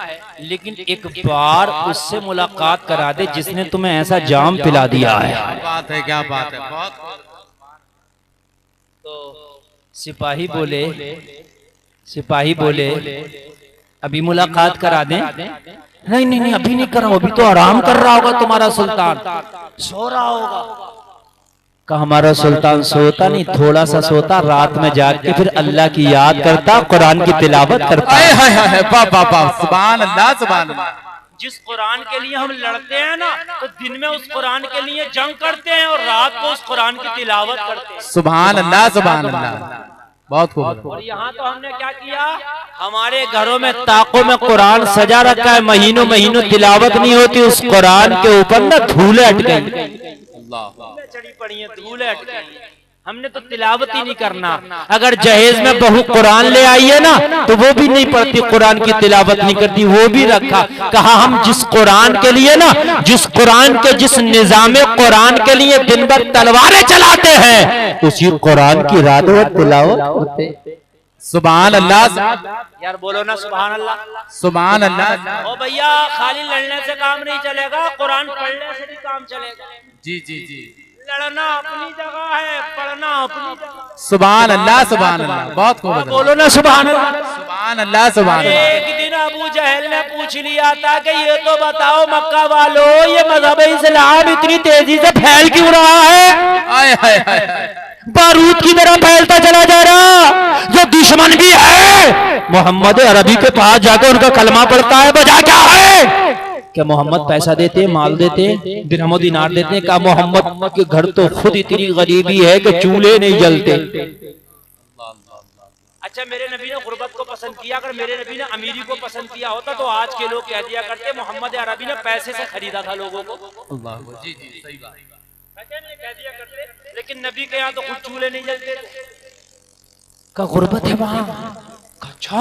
लेकिन एक बार उससे मुलाकात करा दे जिसने तुम्हें ऐसा जाम पिला दिया है। क्या बात है, क्या बात है, बहुत। तो सिपाही बोले अभी मुलाकात करा दें? नहीं नहीं नहीं अभी नहीं कराओ, अभी तो आराम कर रहा होगा तुम्हारा सुल्तान, सो रहा होगा। का हमारा सुल्तान सोता नहीं, थोड़ा सा सोता, रात में जाग के फिर अल्लाह की याद करता, कुरान की तिलावत करता। हाय हाय हाय, वाह वाह वाह, सुभान अल्लाह सुभान अल्लाह। जिस कुरान के लिए हम लड़ते हैं ना, तो दिन में उस कुरान के लिए जंग करते हैं और रात को उस कुरान की तिलावत करते हैं। सुभान अल्लाह, सुभान अल्लाह, बहुत खूब। और यहाँ तो हमने क्या किया, हमारे घरों में ताकों में कुरान सजा रखा है, महीनों महीनों तिलावत नहीं होती, उस कुरान के ऊपर ना धूले अट गई, चढ़ी पड़ी है, धूले अट गई। हमने तो तिलावत ही नहीं करना। अगर जहेज में बहू कुरान ले आई है ना, तो वो भी नहीं पढ़ती, कुरान की तिलावत नहीं करती, वो भी रखा। कहा हम जिस कुरान के लिए ना, जिस कुरान के जिस निजाम कुरान के लिए दिन भर तलवारें चलाते हैं, उसी कुरान की रात और तिलावत होते। सुभान अल्लाह, यार बोलो ना सुभान अल्लाह, सुभान अल्लाह। ओ भैया, खाली लड़ने से काम नहीं चलेगा, कुरान पढ़ने से भी काम चलेगा। जी जी जी, लड़ना अपनी जगह है, पढ़ना अपनी जगह। सुभान अल्लाह, सुभान अल्लाह, बहुत खूब। बोलो ना सुभान अल्लाह, सुभान अल्लाह, सुभान अल्लाह। एक दिन अबू जहल ने पूछ लिया था कि ये तो बताओ मक्का वालों, ये मजहब इस्लाम इतनी तेजी से फैल क्यों रहा है? आय हाय हाय, बारूद की तरह फैलता चला जा रहा। जो दुश्मन भी है, मोहम्मद अरबी के पास जाकर उनका कलमा पढ़ता है, वजह क्या है? क्या मोहम्मद पैसा देते हैं, माल देते हैं, दिरहम दिनार देते हैं? क्या मोहम्मद के घर तो खुद इतनी गरीबी है कि चूल्हे नहीं जलते? अच्छा, मेरे नबी ने गुर्बत को पसंद किया, अगर मेरे नबी ने अमीरी को पसंद किया होता तो आज के लोग कह दिया करते मोहम्मद अरबी ने पैसे से खरीदा था लोगों को। जी जी, सही बात, कह दिया करते, लेकिन नबी के यहाँ तो खुद चूल्हे नहीं जलते। का गुर्बत है वहां? अच्छा,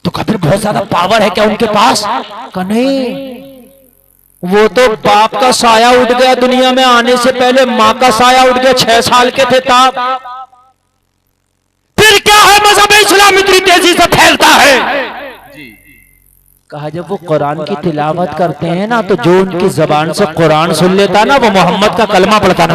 तो फिर बहुत ज्यादा पावर है क्या उनके पास? का नहीं, वो तो बाप का साया उठ गया, दुनिया में आने से पहले माँ का साया उठ गया, 6 साल के थे तब। फिर क्या है, मजहब इस्लाम इतनी तेजी से फैलता है? कहा जब वो कुरान की तिलावत करते हैं ना, तो जो उनकी जबान से कुरान सुन लेता ना, वो मोहम्मद का कलमा पढ़ता ना।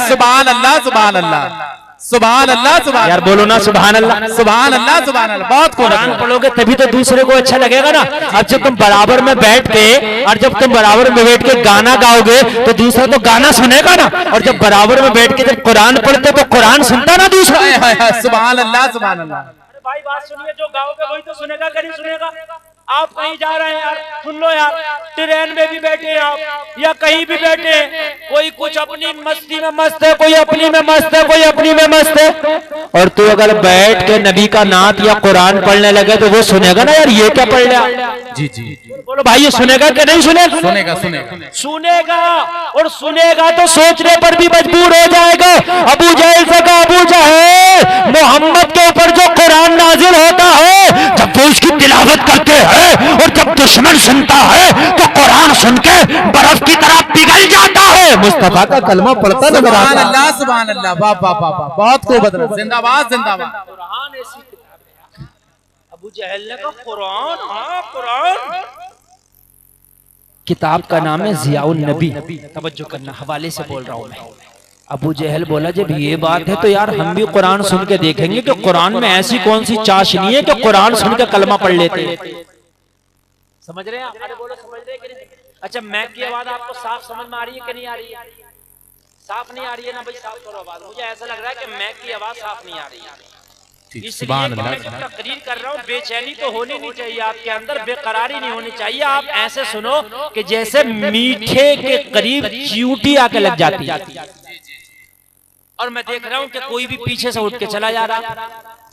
सुभान अल्लाह, सुभान अल्लाह, सुभान अल्लाह, सुभान। यार बोलो ना सुभान अल्लाह, सुभान अल्लाह, सुभान अल्लाह, बहुत कुरान पढ़ोगे तभी तो दूसरे को अच्छा लगेगा ना। अब जब तुम बराबर में बैठ के, और जब तुम बराबर में बैठ के गाना गाओगे तो दूसरा तो गाना सुनेगा ना, और जब बराबर में बैठ के जब कुरान पढ़ते तो कुरान सुनता ना दूसरा। सुभान अल्लाह, सुभान अल्लाह। अरे भाई बात सुनिए, जो गाओगे वही तो सुनेगा, कहीं सुनेगा। आप कहीं जा रहे हैं यार, सुन लो यार, ट्रेन में भी बैठे हैं आप, या कहीं भी बैठे हैं, कोई कुछ अपनी मस्ती में मस्त है, कोई अपनी में मस्त है, कोई अपनी में मस्त है, और तू अगर बैठ के नबी का नात या कुरान पढ़ने लगे तो वो सुनेगा ना, यार ये क्या पढ़ लिया? जी जी, बोलो भाई, ये सुनेगा कि नहीं सुनेगा? सुनेगा, सुनेगा, सुनेगा, और सुनेगा तो सोचने पर भी मजबूर हो जाएगा। अबू जहल से कहा, अबू जहल, मोहम्मद के ऊपर जो कुरान नाजिल होता है, जब वो उसकी तिलावत करते हैं और जब दुश्मन सुनता है तो कुरान सुन के बर्फ की तरह पिघल जाता है। मुस्तफा का कलमा पढ़ता नजर आता है। सुभान अल्लाह, सुभान अल्लाह, वाह वाह वाह, बहुत खूब, जिंदाबाद, जिंदाबाद। कुरान ऐसी किताब है। अबू जहल ने कहा कुरान, हाँ कुरान। किताब का नाम है जियाउन नबी, तवज्जो करना, हवाले से बोल रहा हूं मैं। अबू जहल बोला, जब ये बात है तो यार हम भी कुरान सुन के देखेंगे कि कुरान में ऐसी कौन सी चाशनी है कि कुरान सुन के कलमा पढ़ लेते हैं। समझ रहे हैं आप? अरे बोलो, समझ रहे हैं कि नहीं? अच्छा, मैक की आवाज आपको साफ समझ में आ रही है कि नहीं आ रही है? साफ नहीं आ रही है ना भाई, साफ करो आवाज। मुझे ऐसा लग रहा है कि मैक की आवाज साफ नहीं आ रही है। इसलिए मैं जो तकरीर कर रहा हूँ, बेचैनी तो होनी नहीं चाहिए आपके अंदर, बेकरारी नहीं होनी चाहिए। आप ऐसे सुनो कि जैसे मीठे के करीब चींटी आके लग जाती है। और मैं देख रहा हूँ कि कोई भी पीछे से उठ के चला जा रहा।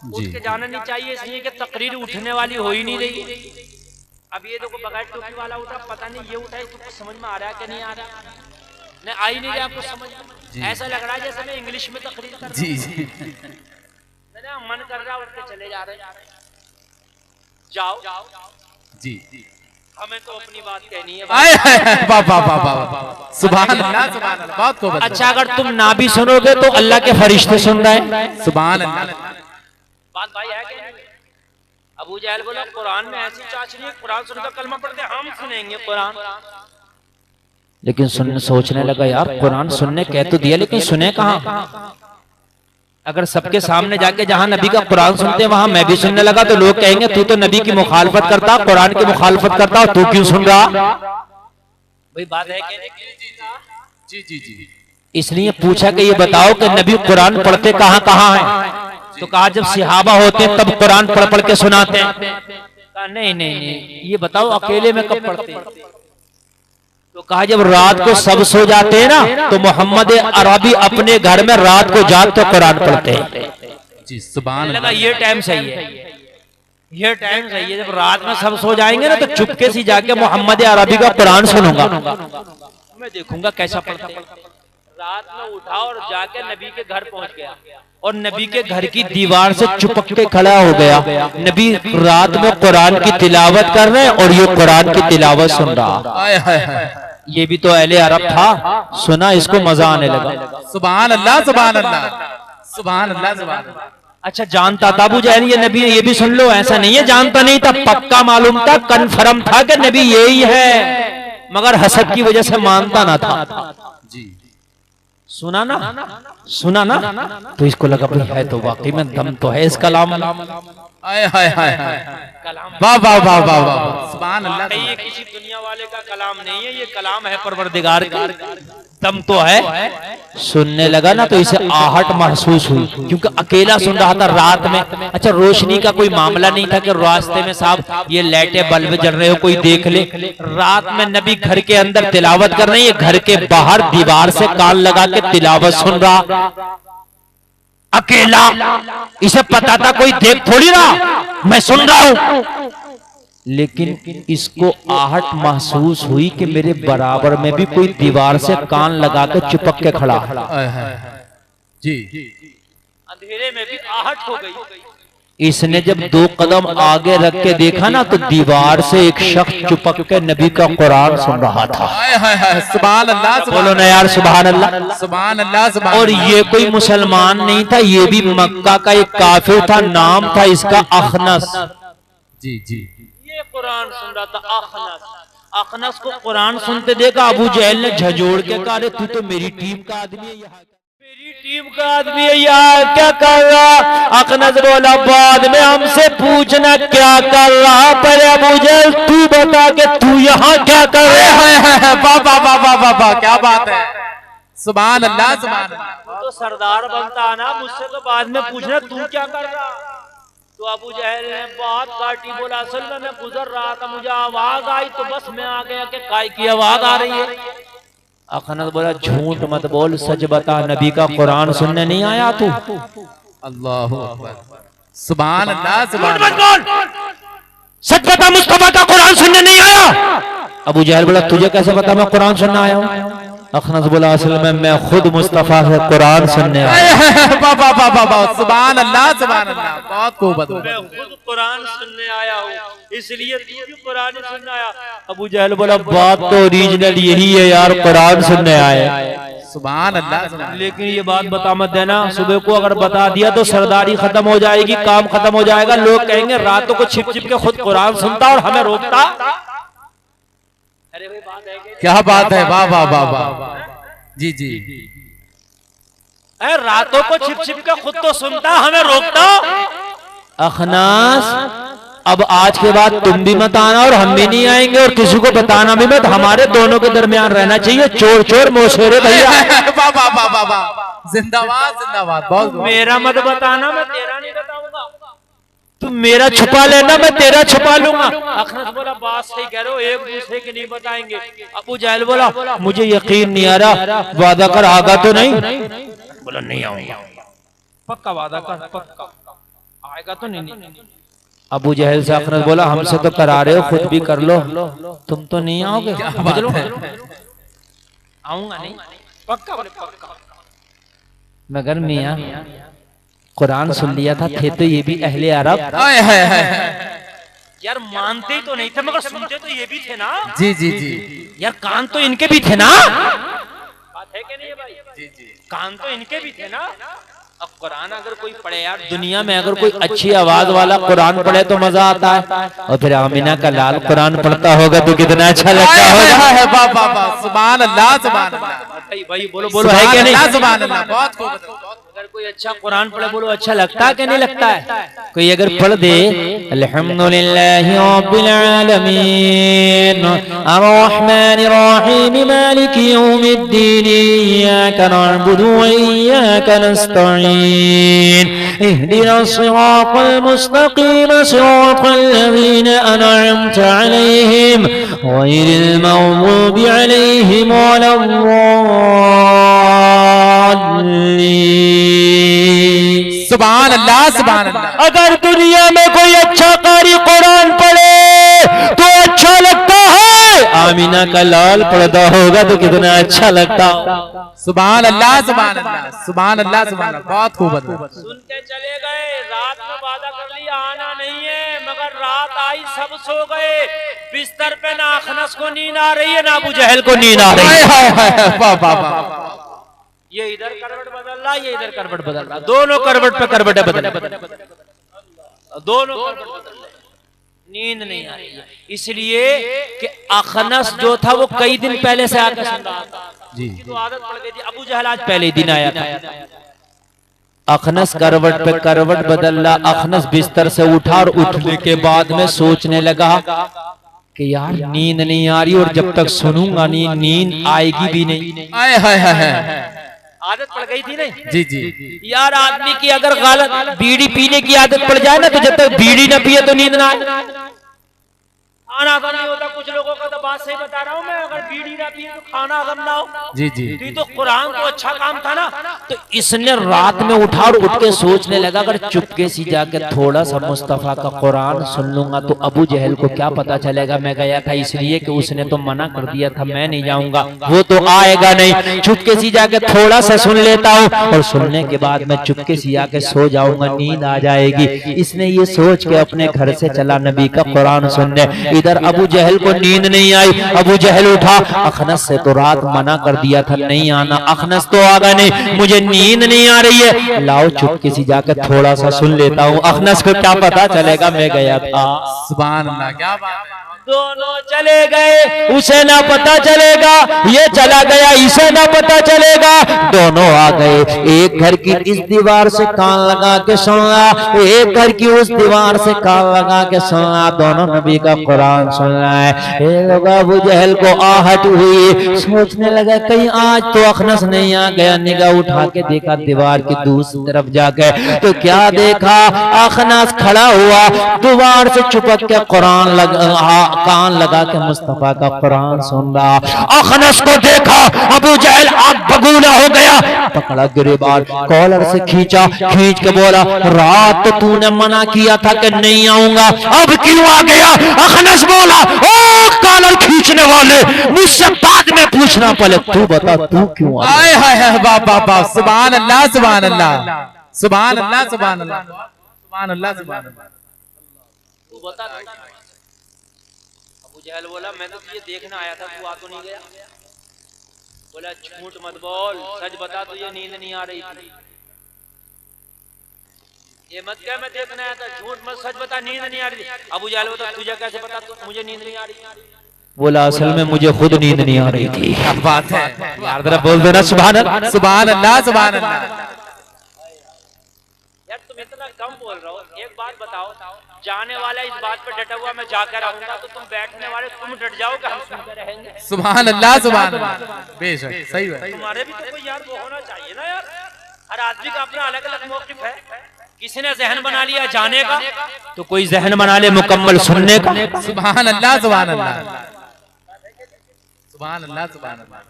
उठ के जाना नहीं चाहिए, इसलिए कि तकरीर उठने वाली हो ही नहीं रही। अब ये देखो, बगैर टोपी वाला उठा, पता नहीं ये उठा है, तुमको समझ में आ रहा है कि नहीं आ रहा? नहीं आ ही नहीं रहा आपको समझ में। ऐसा लग रहा है जैसे मैं इंग्लिश में तकरीर कर रहा हूं। जी, मन कर रहा है उठ के चले जा रहे हैं। जाओ जी, हमें तो अपनी बात कहनी है। वाह वाह वाह वाह, सुभान अल्लाह, सुभान अल्लाह, बहुत खूब। अच्छा, अगर तुम ना भी सुनोगे तो अल्लाह के फरिश्ते सुन रहे हैं। सुभान अल्लाह। बात भाई है कि नहीं? अबू जहल बोला, कुरान में ऐसी चाचनी है, कुरान सुनकर कलमा पढ़ते, हम सुनेंगे कुरान। लेकिन सुनने सोचने लगा, यार कुरान सुनने कह तो दिया, लेकिन सुने कहाँ? अगर सबके सामने जाके जहां नबी का कुरान सुनते वहां मैं भी सुनने लगा तो लोग कहेंगे तू तो नबी की मुखालफत करता, कुरान की मुखालफत करता, तू क्यों सुन रहा? वही बात है कि जी जी जी। इसलिए पूछा कि ये बताओ कि नबी कुरान पढ़ते कहाँ कहाँ हैं? तो कहा जब सिहाबा होते तब कुरान पढ़ पढ़ के सुनाते हैं। कहा नहीं नहीं नहीं, ये बताओ अकेले में कब पढ़ते हैं? तो कहा जब रात को सब सो जाते हैं ना तो मोहम्मद अरबी अपने घर में रात को जाग तो कुरान पढ़ते हैं। जी सुभान लगा ये टाइम सही है, ये टाइम सही है। जब रात में सब सो जाएंगे ना तो चुपके से जाके मोहम्मद अरबी का कुरान सुनूंगा, मैं देखूंगा कैसा पढ़ता है। रात में उठा और जाके नबी के घर पहुंच गया और नबी के घर की दीवार से चिपक के खड़ा हो गया। नबी रात में कुरान की तिलावत कर रहे हैं और ये कुरान की तिलावत सुन रहा। ये भी तो अहले अरब था, सुना इसको मजा आने लगा। सुभान अल्लाह सुभान अल्लाह सुभान अल्लाह सुभान अल्लाह। अच्छा जानता था अबू जहल ये नबी, ये भी सुन लो, ऐसा नहीं है जानता नहीं था, पक्का मालूम था, कन्फर्म था कि नबी यही है, मगर हसद की वजह से मानता ना था। जी सुना ना तो इसको लगा भाई है तो वाकई में दम तो है इस कलाम। आय हाय हाय वाह वाह वाह वाह वाह सुभान अल्लाह। ये किसी दुनिया वाले का कलाम नहीं है, ये कलाम है परवरदिगार का, दम तो है। सुनने लगा ना तो इसे आहट महसूस हुई क्योंकि अकेला सुन रहा था रात में। अच्छा रोशनी का कोई मामला नहीं था कि रास्ते में साहब ये लाइटें बल्ब जल रहे हो कोई देख ले। रात में नबी घर के अंदर तिलावत कर रहे हैं, घर के बाहर दीवार से कान लगा के तिलावत सुन रहा अकेला। इसे पता था कोई देख थोड़ी रहा, मैं सुन रहा हूं, लेकिन इसको आहट महसूस हुई कि मेरे बराबर में भी कोई दीवार से कान लगा के चिपक के खड़ा। जी अंधेरे में भी आहट हो गई। इसने जब 2 कदम आगे रख के देखा ना तो दीवार से एक शख्स चिपक के नबी का कुरान सुन रहा था। सुभान अल्लाह, बोलो ना यार सुभान अल्लाह, सुभान अल्लाह। और ये कोई मुसलमान नहीं था, ये भी मक्का का एक काफिर था, नाम था इसका अखनस। जी जी ये कुरान सुन रहा था अखनस। अखनस को कुरान सुनते देखा अबू जहल ने झजोड़ के कहा तू तो मेरी टीम का आदमी है, मेरी टीम का आदमी है यार, क्या कर रहा? अखनस बोला बाद में हमसे पूछना क्या कर रहा, पर अबू जहल तू बता के तू यहाँ क्या कर रहा है? बाबा बाबा बाबा क्या बात है, सुभान अल्लाह सुभान अल्लाह। तो सरदार बनता ना, मुझसे तो बाद में पूछना तू क्या कर रहा। तो अबू जहल ने बहुत काटी, बोला असल में मैं गुजर रहा था, मुझे आवाज आई तो बस मैं आ गया कि काय की आवाज आ रही है। अखनस बोला झूठ मत बोल, सच बता, नबी का कुरान सुनने नहीं आया तू? अल्लाहु अकबर, सुभान अल्लाह सुभान मत बोल, सच बता मुस्तफा का कुरान सुनने नहीं आया? अबू जहल बोला तुझे कैसे पता मैं कुरान सुनने आया हूँ? अखनस बोला असल में मैं खुद मुस्तफा से कुरान सुनने आया। सुभान अल्लाह सुभान अल्लाह, बहुत खूब। मैं खुद कुरान सुनने आया हूँ, इसलिए तू भी कुरान ही सुनने आया। अबू जहल बोला बात तो ओरिजिनल यही है यार, कुरान सुनने आए। सुभान अल्लाह। लेकिन ये बात बता मत देना, सुबह को अगर बता दिया तो सरदारी खत्म हो जाएगी, काम खत्म हो जाएगा, लोग कहेंगे रातों को छिप छिप के खुद कुरान सुनता और हमें रोकता। अरे भाई बात है क्या बात है, वाह वाह वाह वाह। जी जी रातों को छिप छिप के खुद तो सुनता, हमें रोकता। अखनास अब आज के बाद तुम भी मत आना और हम भी नहीं आएंगे और किसी को बताना भी मत, हमारे दोनों के दरमियान रहना चाहिए चोर चोर मोशेरे भैया। जिंदाबाद जिंदाबाद। बहुत मेरा मत बताना, मैं तेरा नहीं बताऊंगा। तुम मेरा छुपा लेना, मैं तेरा छुपा लूंगा। अखनस बोला बात सही कह रहे हो, एक दूसरे के नहीं बताएंगे। अबू जहल बोला मुझे यकीन नहीं आ रहा, वादा कर आगा तो नहीं? बोला नहीं आऊंगा। पक्का वादा कर, पक्का आएगा तो नहीं? अबू जहल से अखनस बोला हमसे तो करा रहे हो, खुद भी कर लो, तुम तो नहीं आओगे? आऊंगा नहीं, पक्का पक्का। मगर मियां कुरान सुन लिया था, थे तो ये भी अहले अरब। यार मानते ही तो नहीं थे, मगर सुनते तो ये भी थे ना। जी जी जी यार कान तो इनके भी थे ना, बात है कि नहीं है भाई? जी जी कान तो इनके भी थे ना। अब कुरान अगर कोई पढ़े यार, दुनिया में अगर कोई अच्छी आवाज वाला कुरान पढ़े तो मजा आता है, और फिर आमिना का लाल कुरान पढ़ता होगा तो कितना अच्छा लगता होगा। सुभान अल्लाह सुभान अल्लाह। भाई बोलो बोलो है कि नहीं? सुभान अल्लाह, बहुत खूब। अगर कोई अच्छा कुरान पढ़े बोलो अच्छा लगता है कि नहीं लगता है? कोई अगर पढ़ दे अल्हम्दुलिल्लाहि रब्बिल आलमीन अर्रहमानिर रहीम मालिकि यौमिद्दीन इय्याका नअबुदु व इय्याका नस्तईन इहदिनस सिरातल मुस्तकीम सिरातल लज़ीना अनअमता अलैहिम गैरिल मग़्दूबि अलैहिम वलद्दाल्लीन। सुभान अल्लाह सुभान अल्लाह। अगर दुनिया में कोई अच्छा कारी कुरान पढ़े तो अच्छा लगता है, आमीना का लाल पर्दा होगा तो कितना अच्छा लगता। सुभान अल्लाह सुभान अल्लाह सुभान अल्लाह सुभान अल्लाह। बहुत खूब सुन के चले गए, रात में वादा कर लिया आना नहीं है, मगर रात आई सब सो गए। बिस्तर पे ना अखनस को नींद आ रही है ना अबू जहल को नींद आ रही है। वाह वाह वाह। ये इधर करवट बदल रहा, ये इधर करवट बदल रहा, दोनों करवट पे करवट बदल, दोनों करवट बदल रहे। नींद नहीं आ रही है इसलिए कि अखनस जो था वो कई दिन पहले से आकर सुन रहा था जी, तो आदत पड़ गई थी। अबू जहल आज पहले दिन आया था। अखनस करवट पे करवट बदल रहा। अखनस बिस्तर से उठा और उठने के बाद में सोचने लगा कि यार नींद नहीं आ रही और जब तक सुनूंगा नहीं नींद आएगी भी नहीं। आए हाय हाय हाय। आदत पड़ गई थी नहीं जी जी यार, आदमी की अगर गलत बीड़ी पीने की आदत पड़ जाए ना तो जब तक बीड़ी ना पिए तो नींद ना आए। खाना अगर नहीं होता, कुछ लोगों का तो बात सही बता रहा हूँ मैं, अगर बीड़ी ना पिए तो खाना अगर ना हो। जी जी। तो कुरान तो अच्छा काम था ना। तो इसने रात में उठा और उठ के सोचने लगा अगर चुपके से जाके थोड़ा सा मुस्तफा का कुरान सुन लूंगा तो अबू जहल को क्या पता चलेगा मैं गया था इसलिए कि उसने तो मना कर दिया था मैं नहीं जाऊंगा, वो तो आएगा नहीं। चुपके से जाके थोड़ा सा सुन लेता हूँ और सुनने के बाद मैं चुपके से जाके सो जाऊंगा, नींद आ जाएगी। इसने ये सोच के अपने घर से चला नबी का कुरान सुनने। इधर अबू जहल को नींद नहीं आई। अबू जहल उठा, अखनस से तो रात मना कर दिया था नहीं आना, अखनस तो आगा नहीं, मुझे नींद नहीं आ रही है, लाओ चुपके से जाकर थोड़ा सा सुन लेता हूँ, अखनस को क्या पता चलेगा मैं गया था। सुभान अल्लाह। क्या बात है। दोनों चले गए, उसे ना पता चलेगा, ये चला गया इसे ना पता चलेगा। दोनों आ गए, एक घर की इस दीवार से कान लगा के सुनना, एक घर की उस दीवार से कान लगा के सुनना, दोनों नबी का कुरान सुन रहा है। लोग अबू जहल को आहट हुई, सोचने लगा कहीं आज तो अखनस नहीं आ गया। निगाह उठा के देखा दीवार की दूसरी तरफ जाके तो क्या देखा, अखनस खड़ा हुआ दीवार से चिपक के कुरान कान लगा के मुस्तफा का कुरान सुन रहा। अखनस को देखा अबू जहल आग बगूला हो गया, पकड़ा गिरबान कॉलर से खींचा, खींच के बोला रात तो तूने मना किया था कि नहीं आऊंगा, अब क्यों आ गया? अखनस बोला ओ कॉलर खींचने वाले, मुझसे बाद में पूछना पड़े, तू बता तू क्यों आया? आए हाय हाय। वाह वाह वाह। सुभान अल्लाह सुभान अल्लाह सुभान अल्लाह सुभान अल्लाह सुभान अल्लाह सुभान अल्लाह। तू बता। अबू जहल बोला मैं तो ये देखना आया था, तू आ तो नहीं गया। बोला झूठ मत बोल, सच बता तुझे नींद नहीं आ रही थी। ये मत कह मैं देखना आया था, झूठ मत सच बता नींद नहीं आ रही थी। अबू जहल बोला तुझे कैसे पता मुझे नींद नहीं आ रही? बोला असल में मुझे खुद नींद नहीं आ रही थी। क्या बात है यार जरा बोल देना सुभान अल्लाह। सुभान अल्लाह सुभान अल्लाह। यार तुम इतना कम बोल रहे हो, एक बात बताओ, जाने वाला इस बात पे डटा हुआ मैं जाकर रहूंगा तो तुम बैठने वाले तुम डट जाओगे, हम सुनते रहेंगे। सुभान अल्लाह सुभान अल्लाह। बेशक सही है। तुम्हारे भी तो कोई यार वो होना चाहिए ना यार, हर आदमी का अपना अलग अलग मौक़िफ़ है। किसी ने जहन बना लिया जाने का तो कोई जहन बना ले मुकम्मल सुनने का। सुभान अल्लाह सुभान अल्लाह सुभान अल्लाह सुभान अल्लाह।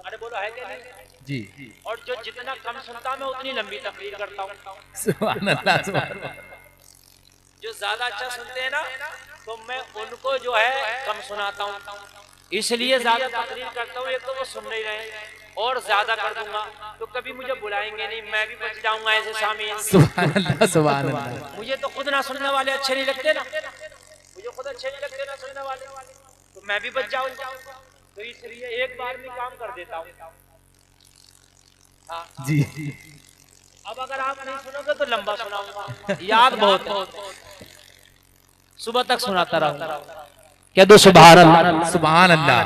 अरे बोलो है क्या नहीं? जी। और जो जितना कम सुनता मैं उतनी लंबी तकरीर करता हूँ। सुभान अल्लाह सुभान अल्लाह। जो ज्यादा अच्छा सुनते हैं ना तो मैं उनको जो है कम सुनाता हूँ, इसलिए ज्यादा तकरीर करता हूँ। एक तो वो सुन नहीं रहे और ज्यादा कर दूंगा तो कभी मुझे बुलाएंगे नहीं, मैं भी बच जाऊंगा ऐसे सामी। सुभान अल्लाह सुभान अल्लाह। मुझे तो खुद ना सुनने वाले अच्छे नहीं लगते ना, मुझे खुद अच्छे नहीं लगते ना सुनने वाले, तो मैं भी बच जाऊंगा। तो इसलिए एक बार में काम कर देता हूँ। जी। अब अगर आप नहीं सुनोगे तो लंबा सुनाऊंगा, याद बहुत है, सुबह तक सुनाता रहूंगा। कह दो सुभान अल्लाह। सुभान अल्लाह।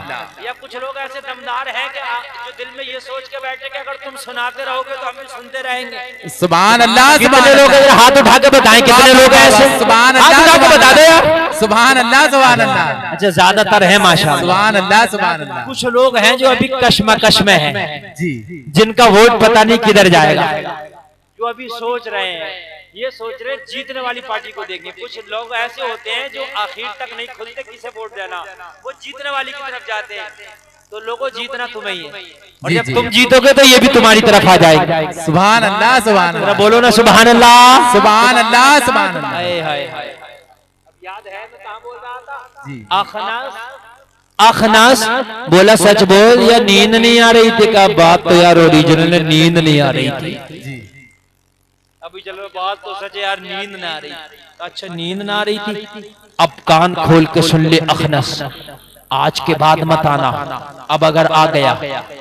या कुछ लोग ऐसे दमदार हैं कि जो दिल में ये सोच के बैठे कि अगर तुम सुनाते रहोगे तो हम भी सुनते रहेंगे। सुभान अल्लाह। कितने लोग हैं? हाथ उठा के बताएं कितने लोग हैं ऐसे? सुभान हाथ अल्लाह। उठा के बता दो यार। सुभान अल्लाह। सुभान अल्लाह। अच्छा ज्यादातर है माशाअल्लाह। सुभान अल्लाह। सुभान अल्लाह। कुछ लोग हैं जो अभी कश्मकश में हैं, जी जिनका वोट पता नहीं किधर जाएगा। जो अभी सोच रहे हैं, ये सोच रहे हैं जीतने वाली पार्टी को देंगे। कुछ लोग ऐसे होते हैं जो आखिर तक नहीं खुलते किसे वोट देना, वो जीतने वाली की तरफ जाते हैं। तो लोगों जीतना तुम्हें ही है, और जब तुम जीतोगे तो ये भी तुम्हारी तरफ आ जाएगी। सुभान अल्लाह। सुभान अल्लाह। बोलो ना सुभान अल्लाह। सुभान अल्लाह। सुभान अल्लाह। हाय हाय हाय। याद है मैं कहाँ बोल रहा था? जी। अखनास बोला सच बोल या नींद नहीं आ रही थी? का बात तो यार ओरिजिनल में नींद नहीं आ रही थी। जी अभी चलो बात तो सच है यार, नींद ना आ रही। अच्छा नींद ना आ रही थी? अब कान खोल के सुन ले अखनस, आज के बाद मत आना। अब अगर आ गया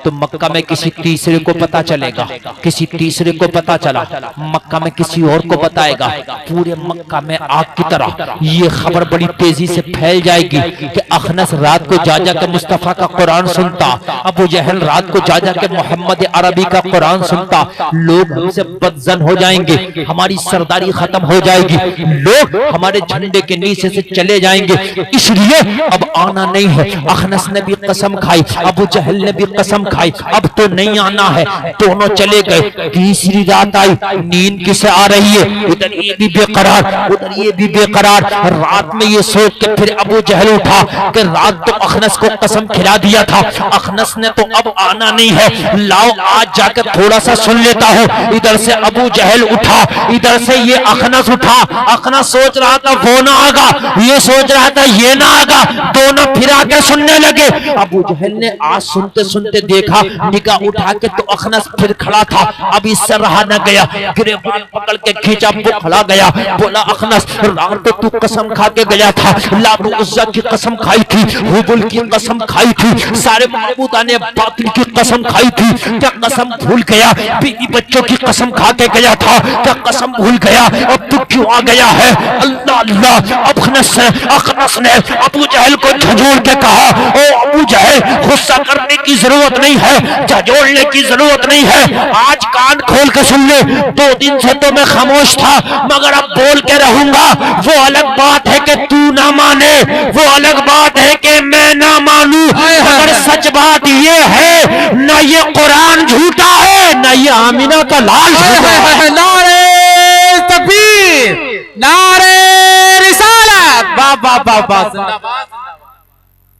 तो मक्का में किसी तीसरे को पता चलेगा, किसी तीसरे को पता चला मक्का में किसी और को बताएगा, पूरे मक्का में आग की तरह ये खबर बड़ी तेजी से फैल जाएगी कि अखनस रात को जा जा के मुस्तफा का कुरान सुनता, अबू जहल रात को जा जा के मोहम्मद अरबी का कुरान सुनता। लोग हमसे बदजन हो जाएंगे, हमारी सरदारी खत्म हो जाएगी, लोग हमारे झंडे के नीचे से चले जाएंगे, इसलिए अब आना नहीं है। अखनस ने भी कसम खाई, अबू जहल ने भी कसम खाई, अब तो नहीं आना है। दोनों चले गए। तीसरी रात आई, नींद किसे आ रही है? उधर ये भी बेकरार, उधर ये भी बेकरार। रात में ये सोच के फिर अबू जहल उठा कि रात तो अखनस को कसम खिला दिया था, अखनस ने तो अब आना नहीं है, लाओ आज जाकर थोड़ा सा सुन लेता हूँ। इधर से अबू जहल उठा, इधर से ये अखनस उठा। अखनस सोच रहा था वो ना आगा, ये सोच रहा था ये ना आगा, दोनों फिर आके सुनने लगे। अबू जहल ने आज सुनते सुनते देखा, निगाह उठा के तो अखनस फिर खड़ा था। अब इससे रहा न गया, गिरबान पकड़ के खींचा, वो खड़ा गया। बोला अखनस रात तो तू कसम खा के गया था, लात उज़्ज़ा की कसम खाई थी, हुबुल की कसम खाई थी, सारे माबूदा ने बातिल की कसम खाई थी, क्या कसम भूल गया? बीवी बच्चों की कसम खा के गया था, क्या कसम भूल गया? अब तू क्यों आ गया है? अल्लाह अल्लाह। अखनस ने अबू जहल को झंझोड़ के कहा, ओ अबू जहल गुस्सा करने की जरूरत नहीं है, झंझोड़ने की जरूरत नहीं है, आज कान खोल के सुन ले। 2 दिन से तो मैं खामोश था, मगर अब बोल के रहूंगा। वो अलग बात है कि तू ना माने, वो अलग बात है कि मैं ना मानूं, मगर सच बात ये है ना ये कुरान झूठा है, ना ये आमिना का लाल झूठा है। नारे तकबीर, नारे रिसालत, वाह वाह वाह वाह।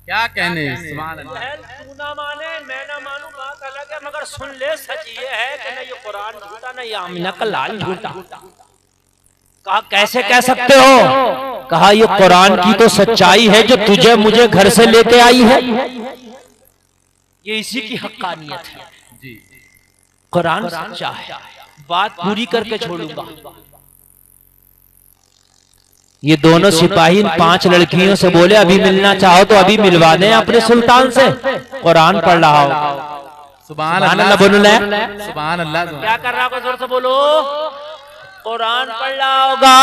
क्या कहने। सुभान अल्लाह। तू ना माने मैं ना मानूं बात अलग है, मगर सुन ले सच ये है कि ना ये कुरान झूठा ना ये आमिना का लाल झूठा। कहा कैसे कह सकते हो? कहा ये कुरान की तो सच्चाई है जो तुझे मुझे घर से लेके आई है, ये इसी की हक्कानियत है। जी कुरान सच्चा है, बात पूरी करके छोड़ूंगा। ये दोनों सिपाही 5 लड़कियों से बोले अभी मिलना चाहो तो अभी मिलवा दें अपने सुल्तान से, कुरान पढ़ रहा हो। सुभान अल्लाह बोलना। सुभान अल्लाह। क्या कर रहा होगा? जोर से बोलो। कुरान पढ़ रहा होगा।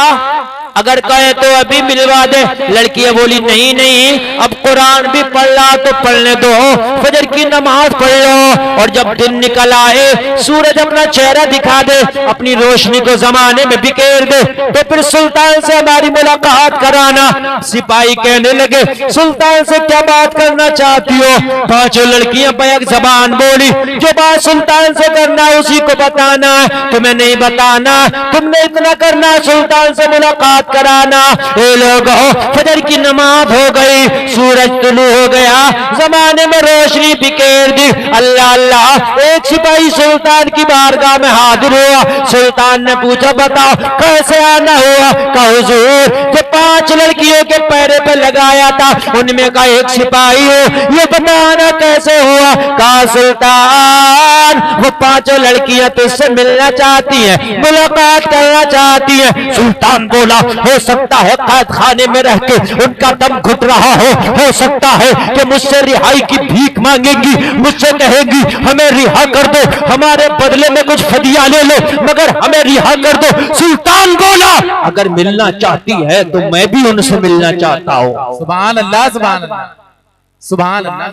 अगर कहे तो अभी मिलवा दे। लड़कियां बोली नहीं नहीं, अब कुरान भी पढ़ रहा तो पढ़ने दो, फजर की नमाज पढ़ लो, और जब दिन निकल आए सूरज अपना चेहरा दिखा दे, अपनी रोशनी को जमाने में बिखेर दे, तो फिर सुल्तान से हमारी मुलाकात कराना। सिपाही कहने लगे सुल्तान से क्या बात करना चाहती हो? 5 लड़कियां बैक जबान बोली, जो बात सुल्तान से करना उसी को बताना है, तुम्हें नहीं बताना। तुमने इतना करना सुल्तान से मुलाकात कराना। ए लोगों फजर की नमाज हो गई, सूरज तुलू हो गया, जमाने में रोशनी बिखेर दी। अल्लाह अल्लाह। एक सिपाही सुल्तान की बारगाह में हाजिर हुआ। सुल्तान ने पूछा बताओ कैसे आना हुआ? कहा हुजूर जो 5 लड़कियों के पैरे पे लगाया था उनमें का एक सिपाही हो, ये बताना कैसे हुआ? कहा सुल्तान वो 5 लड़कियां तुझसे मिलना चाहती हैं, मुलाकात करना चाहती हैं। सुल्तान बोला हो सकता है कैद खाने में रह के उनका दम घुट रहा हो सकता है कि मुझसे रिहाई की भीख मांगेंगी, मुझसे कहेगी हमें रिहा कर दो, हमारे बदले में कुछ फदिया ले लो, मगर हमें रिहा कर दो। सुल्तान बोला अगर मिलना चाहती है तो मैं भी उनसे मिलना चाहता हूँ। सुभान अल्लाह, सुभान अल्लाह, सुभान अल्लाह।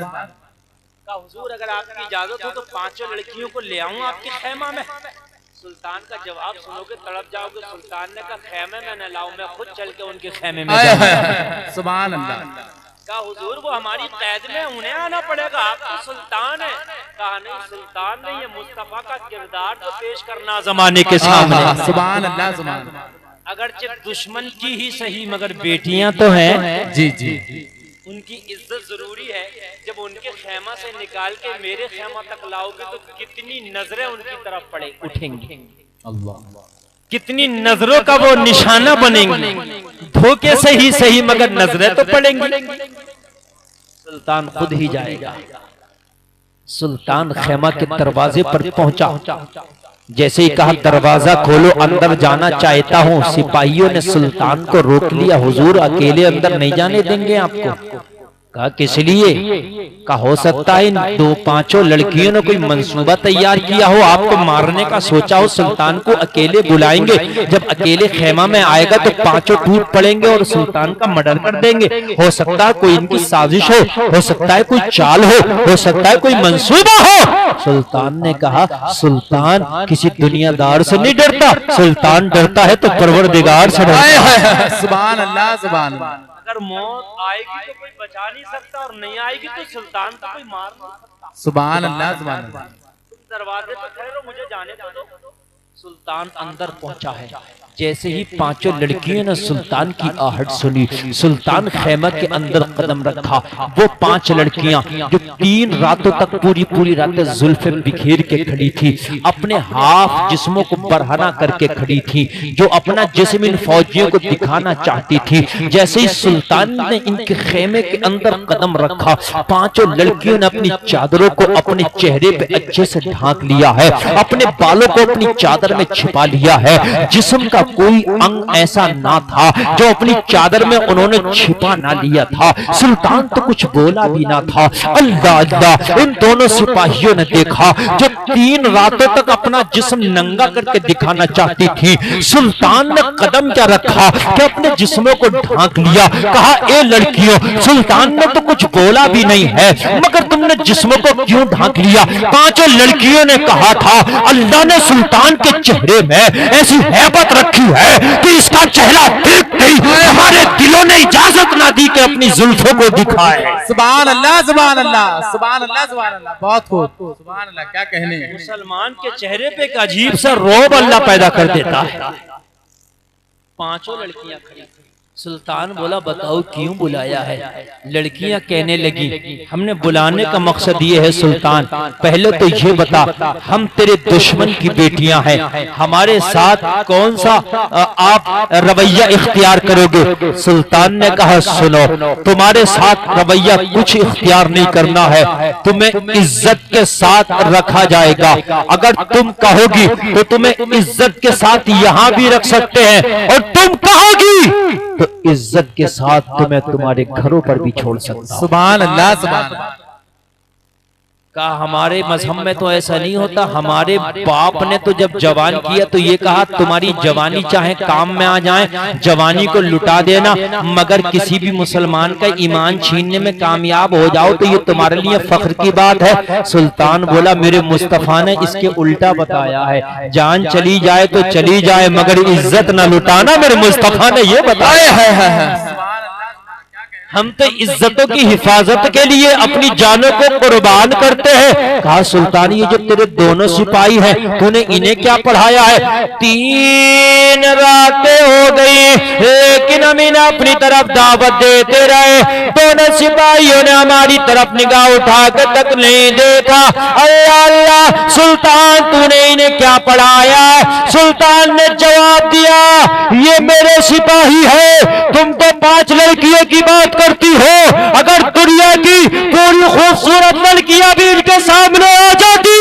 का हुजूर अगर आपकी इजाजत हो तो 5 लड़कियों को ले आऊं आपके खेमा में। सुल्तान का जवाब सुनोगे तड़प जाओगे। सुल्तान ने कहा खेमे में न लाऊं, मैं खुद चल के उनके खेमे में जाऊंगा। सुभान अल्लाह। कहा हुजूर वो हमारी कैद में, उन्हें आना पड़ेगा, आप तो सुल्तान है। कहा नहीं, सुल्तान नहीं, ये मुस्तफा का किरदार तो पेश करना जमाने के सामने। सुभान अल्लाह, सुभान अल्लाह। अगरचे दुश्मन की ही सही मगर बेटियां तो हैं। जी जी, उनकी इज्जत जरूरी है। जब उनके खेमा से निकाल के मेरे खेमा तक लाओगे तो कितनी नजरें उनकी तरफ पड़े उठेंगी, अल्लाह, कितनी नजरों का वो निशाना बनेंगे। धोखे से ही सही मगर नजरें तो पड़ेंगी। सुल्तान खुद ही जाएगा। सुल्तान खेमा के दरवाजे पर पहुंचा। जैसे ही कहा दरवाजा खोलो, अंदर जाना चाहता हूँ, सिपाहियों ने सुल्तान को रोक लिया। हुजूर अकेले अंदर नहीं जाने देंगे आपको। कहा किस लिए? कहा हो सकता है इन 2-5 लड़कियों ने कोई मंसूबा तैयार किया हो, आपको मारने का सोचा हो, सुल्तान को अकेले बुलाएंगे। जब अकेले खेमा में आएगा तो 5 टूट पड़ेंगे और सुल्तान का मर्डर कर देंगे। हो सकता है कोई इनकी साजिश हो सकता है कोई चाल हो सकता है कोई मंसूबा हो। सुल्तान ने कहा सुल्तान किसी दुनियादार से नहीं डरता, सुल्तान डरता है तो परवरदिगार से डरता है। सुभान अल्लाह, सुभान अल्लाह। अगर मौत आएगी तो कोई बचा नहीं सकता और नहीं आएगी तो सुल्तान को कोई मार नहीं सकता। सुभान अल्लाह, सुभान अल्लाह। तुम दरवाजे पर खड़े रहो, मुझे जाने तो दो। सुल्तान अंदर पहुंचा है। जैसे ही 5 लड़कियों ने सुल्तान की आहट सुनी, सुल्तान खेमा के अंदर कदम रखा। वो 5 लड़कियां जो 3 रातों तक पूरी रातें जुल्फे बिखेर के खड़ी थी, अपने हाफ जिस्मों को बरहना करके खड़ी थी, जो अपना जिस्म इन फौजियों को दिखाना चाहती थी। जैसे ही सुल्तान ने इनके खेमे के अंदर कदम रखा, 5 लड़कियों ने अपनी चादरों को अपने चेहरे पे अच्छे से ढांक लिया है, अपने बालों को अपनी चादर में छिपा लिया है। जिस्म का कोई अंग ऐसा ना था जो अपनी चादर में उन्होंने छिपा ना लिया था। सुल्तान तो कुछ बोला भी ना था। अल्लाह अल्लाह, इन दोनों सिपाहियों ने देखा जो 3 रातों तक अपना जिस्म नंगा करके दिखाना चाहती थी। सुल्तान ने कदम क्या रखा कि अपने जिस्मों को ढांक लिया। कहा ए लड़कियों, सुल्तान ने तो कुछ बोला भी नहीं है मगर तुमने जिस्मों को क्यों ढांक लिया? 5 लड़कियों ने कहा था अल्लाह ने सुल्तान के चेहरे में ऐसी हैबत रखी है कि इसका चेहरा देखते ही हमारे दिलों ने इजाजत ना दी कि अपनी जुल्फों को दिखाए। सुभान अल्लाह, सुभान अल्लाह, सुभान अल्लाह, सुभान अल्लाह। बहुत खूब, सुभान अल्लाह। क्या कहने हैं। मुसलमान के चेहरे पे एक अजीब सा रौब अल्लाह पैदा कर देता है। 5 लड़कियां खड़ी थी। सुल्तान बोला बताओ क्यों बुलाया है? लड़कियां कहने लगी हमने बुलाने का मकसद ये है सुल्तान, पहले तो ये बता हम तेरे दुश्मन की बेटियां हैं, हमारे साथ कौन सा आप रवैया इख्तियार करोगे? सुल्तान ने कहा सुनो, तुम्हारे साथ रवैया कुछ इख्तियार नहीं करना है, तुम्हें इज्जत के साथ रखा जाएगा। अगर तुम कहोगी तो तुम्हें इज्जत के साथ यहाँ भी रख सकते हैं और तुम कहोगी तो इज्जत के साथ तुम्हें तुम्हारे घरों पर भी छोड़ सकता हूं। सुभान अल्लाह, सुभान अल्लाह। कहा हमारे मजहब में तो ऐसा नहीं होता। हमारे बाप ने तो जब जवान किया तो ये कहा तुम्हारी जवानी चाहे काम में आ जाए, जवानी को लुटा देना, मगर किसी भी मुसलमान का ईमान छीनने में कामयाब हो जाओ तो ये तुम्हारे लिए फख्र की बात है। सुल्तान बोला मेरे मुस्तफा ने इसके उल्टा बताया है, जान चली जाए तो चली जाए मगर इज्जत न लुटाना, मेरे मुस्तफा ने ये बताया है। हम तो इज्जतों की हिफाजत के लिए अपनी जानों को कुर्बान करते हैं। कहा सुल्तान ये जो तेरे दोनों सिपाही हैं तूने इन्हें क्या पढ़ाया है? 3 रातें हो गई लेकिन हम इन्हें अपनी तरफ दावत देते रहे, दोनों सिपाहियों ने हमारी तरफ निगाह उठा कर तक नहीं देखा। अल्लाह अल्लाह सुल्तान तूने इन्हें क्या पढ़ाया है? सुल्तान ने जवाब दिया ये मेरे सिपाही है, तुम तो 5 लड़कियों की बात करती हो, अगर दुनिया की पूरी खूबसूरत लड़कियां भी इनके सामने आ जाती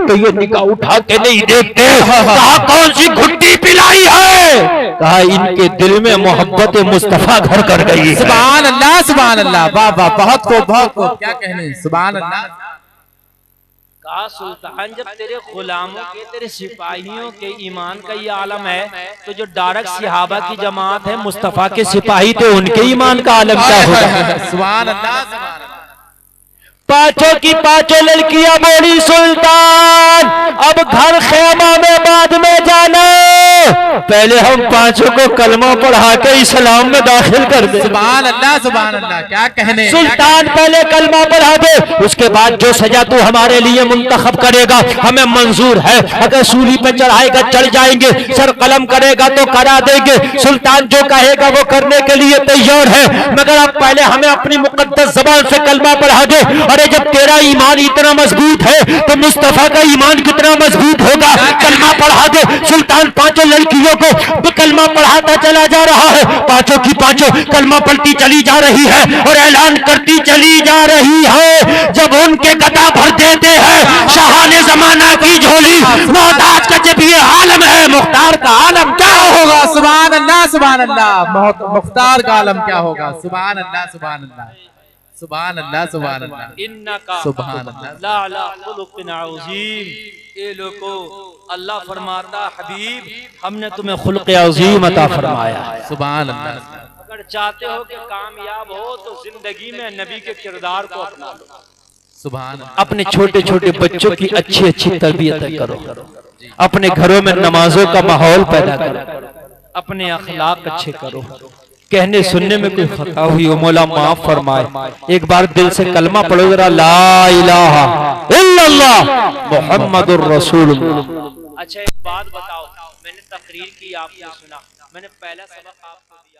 तो ये निगाह उठा के नहीं देखते। कहा कौन सी घुट्टी पिलाई है? कहा इनके दिल में मोहब्बत मुस्तफा घर कर गई। सुभान अल्लाह, सुभान अल्लाह। वाह वाह, बहुत खूब, बहुत खूब। क्या कहने। सुभान अल्लाह। कहा सुल्तान जब तेरे गुलामों के तेरे सिपाहियों के ईमान का ये आलम है तो जो डायरेक्ट सहाबा की जमात है मुस्तफा के सिपाही तो उनके ईमान का आलम क्या होगा। सुभान अल्लाह सुभान अल्लाह। पांचों की पांचों लड़कियां बोली सुल्तान अब घर खेमा में बाद में जाना, पहले हम पांचों को कलमा पढ़ा के इस्लाम में दाखिल कर दे। सुभान अल्लाह सुभान अल्लाह। क्या कहने सुल्तान पहले कलमा पढ़ा दे, उसके बाद जो सजा तू हमारे लिए मुंतखब करेगा हमें मंजूर है। अगर सूली पे चढ़ाएगा चढ़ जाएंगे, सर कलम करेगा तो करा देंगे। सुल्तान जो कहेगा वो करने के लिए तैयार है, मगर अब पहले हमें अपनी मुकद्दस ज़बान से कलमा पढ़ा दे। अरे जब तेरा ईमान इतना मजबूत है तो मुस्तफा का ईमान कितना मजबूत होगा। कलमा पढ़ा दे। सुल्तान पांचों लड़कियों को कलमा पढ़ाता चला जा रहा है, पांचों की पांचों कलमा पढ़ती चली जा रही है और ऐलान करती चली जा रही है। जब उनके गदा भर देते हैं शाहाने जमाना की झोली, मोहताज का जब ये आलम है मुख्तार का आलम क्या होगा। सुभान अल्लाह सुभान अल्लाह। मुख्तार का आलम क्या होगा। सुभान अल्लाह सुभान अल्लाह सुभान अल्लाह सुभान अल्लाह। इन्नका सुभान अल्लाह। लअला खुलुकिन अज़ीम। ये लोगों अल्लाह फरमाता हबीब हमने तुम्हें खुल्क़ अज़ीम अता फरमाया है। सुभान अल्लाह। अगर चाहते हो कि कामयाब हो तो जिंदगी में नबी के किरदार को अपना लो। सुभान अल्लाह। अपने छोटे छोटे बच्चों की अच्छी अच्छी तरबियत करो, अपने घरों में नमाजों का माहौल पैदा करो, अपने अखलाक अच्छे करो। कहने सुनने में कोई खता हुई हो मौला माफ फरमाए। एक बार दिल से कलमा पढ़ो जरा, ला इलाहा इल्लल्लाह मुहम्मदुर रसूलुल्लाह। अच्छा एक बात बताओ, मैंने तकरीर की आपने सुना, मैंने पहला सबक आपको दिया।